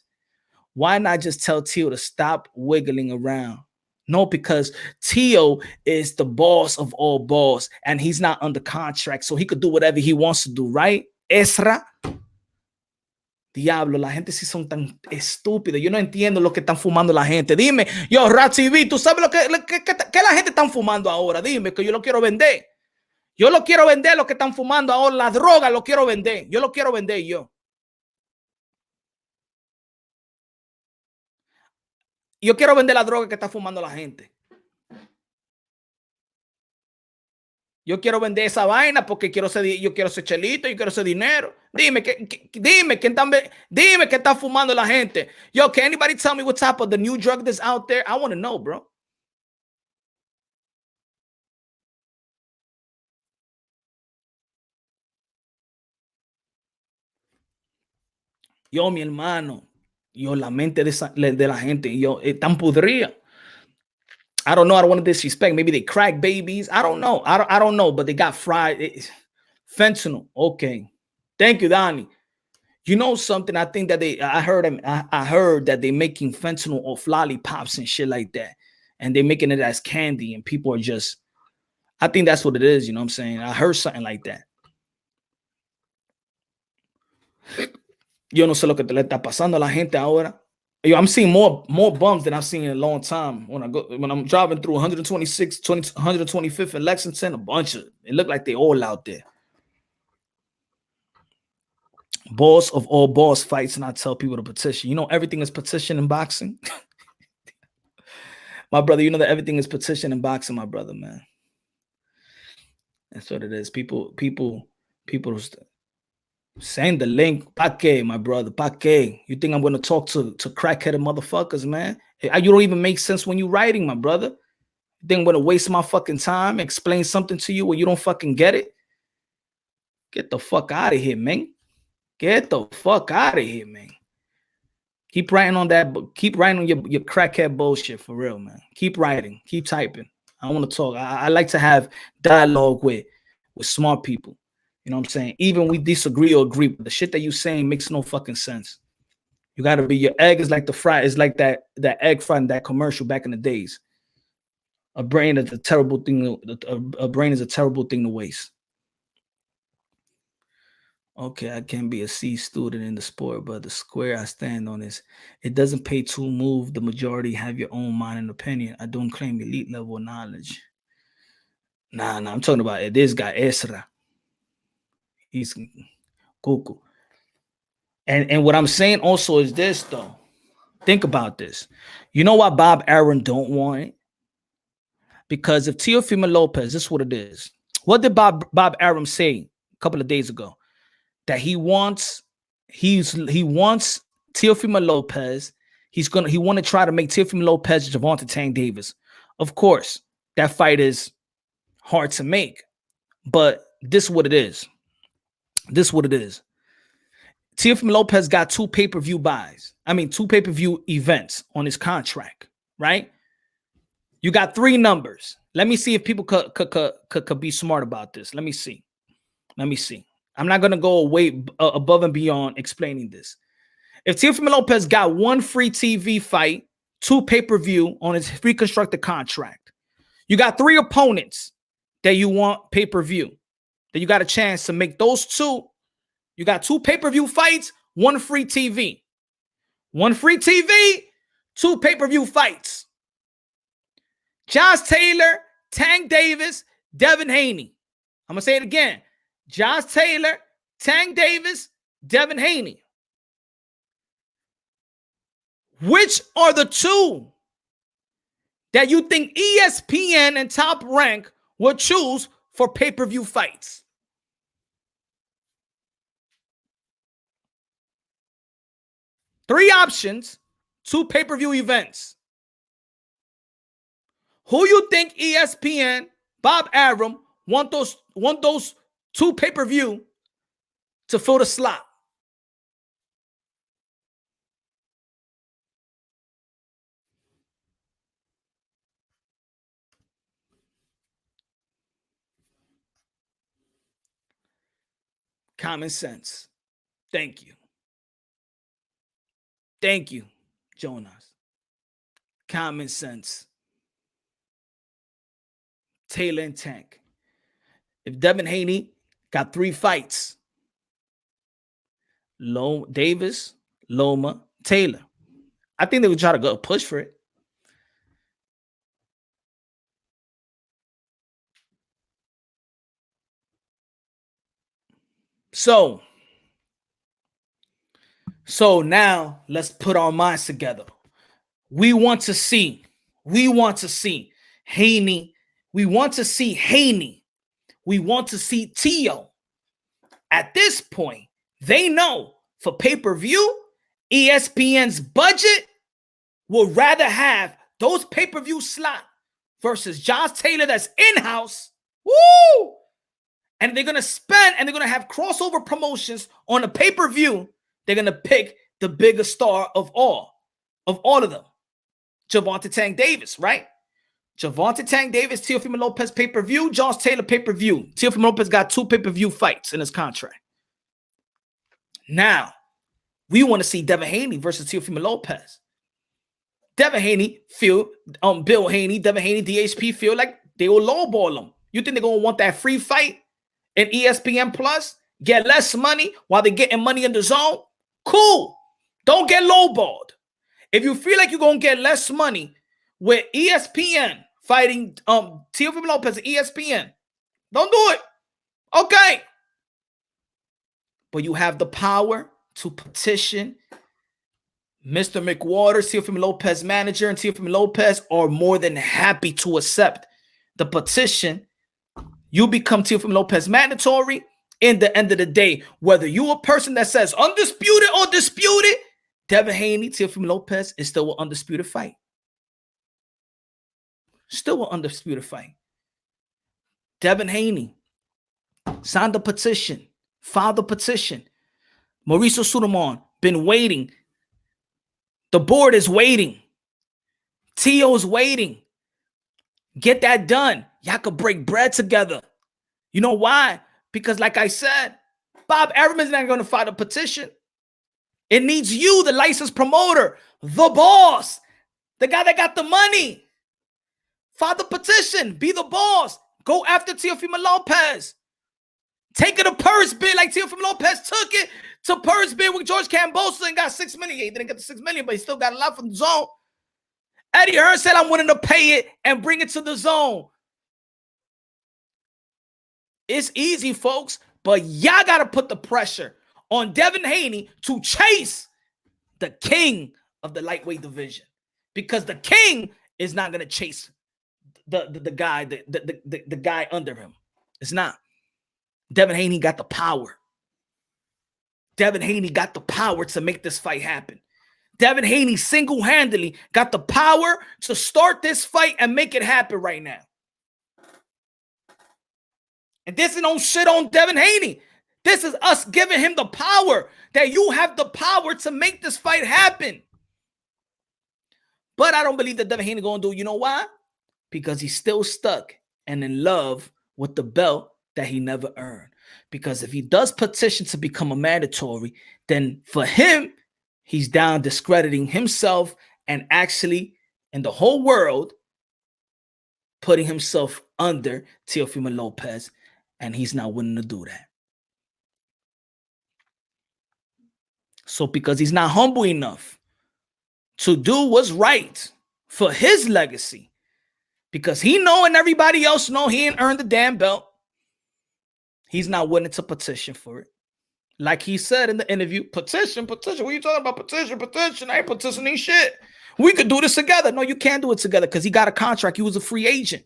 Why not just tell Tio to stop wiggling around? No, because Tio is the boss of all boss, and he's not under contract, so he could do whatever he wants to do, right? Ezra. Diablo, la gente sí son tan estúpidos. Yo no entiendo lo que están fumando la gente. Dime, yo, Ratzivi, ¿tú sabes qué la gente están fumando ahora? Dime, que yo lo quiero vender. Yo lo quiero vender, lo que están fumando ahora, la droga lo quiero vender. Yo lo quiero vender yo. Yo quiero vender la droga que está fumando la gente. Yo quiero vender esa vaina porque yo quiero ser chelito, yo quiero ese dinero. Dime qué está fumando la gente. Yo, can anybody tell me what type of the new drug that's out there? I want to know, bro. Yo, mi hermano, la mente de la gente, tan pudrida. I don't know. I don't want to disrespect. Maybe they crack babies. I don't know. I don't know, but they got fried. Fentanyl. Okay. Thank you, Donnie. You know something? I think that I heard that they're making fentanyl off lollipops and shit like that. And they're making it as candy, and people are just, I think that's what it is. You know what I'm saying? I heard something like that. Yo no sé lo que le está pasando a la gente ahora. Yo, I'm seeing more bums than I've seen in a long time. When I'm driving through 125th and Lexington, a bunch of it look like they all out there. Boss of all boss fights, and I tell people to petition. You know, everything is petition in boxing. My brother, you know that everything is petition in boxing, my brother, man. That's what it is. People send the link. Pa' que, my brother? Pa' que? You think I'm going to talk to crackheaded motherfuckers, man? You don't even make sense when you're writing, my brother. You think I'm going to waste my fucking time, explain something to you when you don't fucking get it? Get the fuck out of here, man. Get the fuck out of here, man. Keep writing on that. Keep writing on your crackhead bullshit for real, man. Keep writing. Keep typing. I want to talk. I like to have dialogue with smart people. You know what I'm saying? Even we disagree or agree, but the shit that you're saying makes no fucking sense. You got to be, your egg is like the fry. It's like that egg fry in that commercial back in the days. A brain is a terrible thing. A brain is a terrible thing to waste. Okay, I can be a C student in the sport, but the square I stand on is it doesn't pay to move. The majority have your own mind and opinion. I don't claim elite level knowledge. Nah, I'm talking about this guy, Ezra. He's cuckoo. And what I'm saying also is this, though. Think about this. You know why Bob Aaron don't want it? Because if Teofimo Lopez, this is what it is. What did Bob Aaron say a couple of days ago? That he wants Teofimo Lopez. He want to try to make Teofimo Lopez Gervonta Tank Davis. Of course, that fight is hard to make, but this is what it is. This is what it is. Teofimo Lopez got 2 pay-per-view buys. 2 pay-per-view events on his contract, right? You got 3 numbers. Let me see if people could be smart about this. Let me see. I'm not going to go way above and beyond explaining this. If Teofimo Lopez got 1 free TV fight, 2 pay-per-view on his reconstructed contract, you got 3 opponents that you want pay-per-view, that you got a chance to make those 2. You got 2 pay-per-view fights, 1 free TV. 1 free TV, 2 pay-per-view fights. Josh Taylor, Tank Davis, Devin Haney. I'm going to say it again. Josh Taylor, Tank Davis, Devin Haney. Which are the 2 that you think ESPN and Top Rank will choose for pay-per-view fights? Three options, 2 pay-per-view events. Who you think ESPN, Bob Arum, want those 2 pay-per-view to fill the slot? Common sense. Thank you. Thank you, Jonas. Common sense. Taylor and Tank. If Devin Haney got 3 fights, Davis, Loma, Taylor, I think they would try to go push for it. So now let's put our minds together. We want to see Haney. We want to see Haney. We want to see Tio. At this point, they know for pay-per-view, ESPN's budget would rather have those pay-per-view slot versus Josh Taylor that's in-house. Woo! And they're going to spend and they're going to have crossover promotions on a pay-per-view. They're going to pick the biggest star of all of them. Gervonta Tank Davis, right? Gervonta Tank Davis, Teofimo Lopez pay-per-view, Josh Taylor pay-per-view. Teofimo Lopez got 2 pay-per-view fights in his contract. Now, we want to see Devin Haney versus Teofimo Lopez. Devin Haney feel, Bill Haney, Devin Haney, DHP feel like they will lowball him. You think they're going to want that free fight in ESPN Plus? Get less money while they're getting money in the zone? Cool. Don't get lowballed. If you feel like you're going to get less money with ESPN fighting Teofimo Lopez at ESPN, don't do it. Okay. But you have the power to petition. Mr. McWaters, Teofimo Lopez manager, and Teofimo Lopez are more than happy to accept the petition. You become Teofimo Lopez mandatory. In the end of the day, whether you a person that says undisputed or disputed, Devin Haney, Teofimo Lopez is still an undisputed fight. Still an undisputed fight. Devin Haney signed the petition, filed the petition. Mauricio Sulaiman been waiting. The board is waiting. Tio's waiting. Get that done. Y'all could break bread together. You know why? Because like I said, Bob Arum is not going to file a petition. It needs you, the licensed promoter, the boss, the guy that got the money. File the petition. Be the boss. Go after Teofimo Lopez. Take it to purse bid like Teofimo Lopez took it to purse bid with George Kambosos and got $6 million. Yeah, he didn't get the $6 million, but he still got a lot from the zone. Eddie Hearn said, I'm willing to pay it and bring it to the zone. It's easy, folks, but y'all got to put the pressure on Devin Haney to chase the king of the lightweight division, because the king is not going to chase the guy under him. It's not. Devin Haney got the power. Devin Haney got the power to make this fight happen. Devin Haney single-handedly got the power to start this fight and make it happen right now. And this is no shit on Devin Haney. This is us giving him the power, that you have the power to make this fight happen. But I don't believe that Devin Haney going to do. You know why? Because he's still stuck and in love with the belt that he never earned. Because if he does petition to become a mandatory, then for him, he's down discrediting himself and actually in the whole world putting himself under Teofimo Lopez, and he's not willing to do that. So because he's not humble enough to do what's right for his legacy, because he know and everybody else know he ain't earned the damn belt, he's not willing to petition for it. Like he said in the interview, petition. What are you talking about? Petition. I ain't petitioning shit. We could do this together. No, you can't do it together because he got a contract. You was a free agent.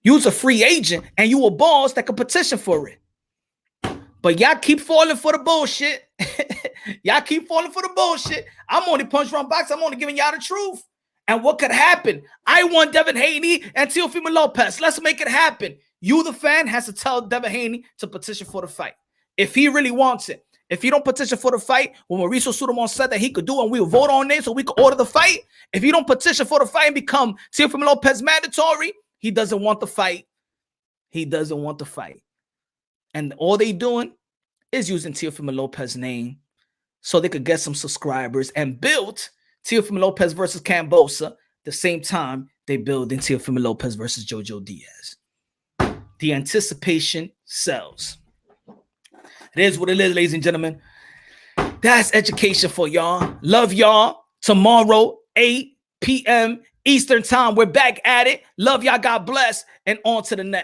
You was a free agent and you a boss that could petition for it. But y'all keep falling for the bullshit. Y'all keep falling for the bullshit. I'm only punch run box. I'm only giving y'all the truth. And what could happen? I want Devin Haney and Teofimo Lopez. Let's make it happen. You, the fan, has to tell Devin Haney to petition for the fight. If he really wants it. If he don't petition for the fight, when Mauricio Sudamon said that he could do it and we'll vote on it so we could order the fight. If he don't petition for the fight and become Teofimo Lopez mandatory, he doesn't want the fight. He doesn't want the fight. And all they doing is using Teofimo Lopez's name so they could get some subscribers and build Teofimo Lopez versus Kambosos the same time they build in Teofimo Lopez versus Jojo Diaz. The anticipation sells. It is what it is, ladies and gentlemen. That's education for y'all. Love y'all. Tomorrow, 8 p.m. Eastern time. We're back at it. Love y'all. God bless. And on to the next.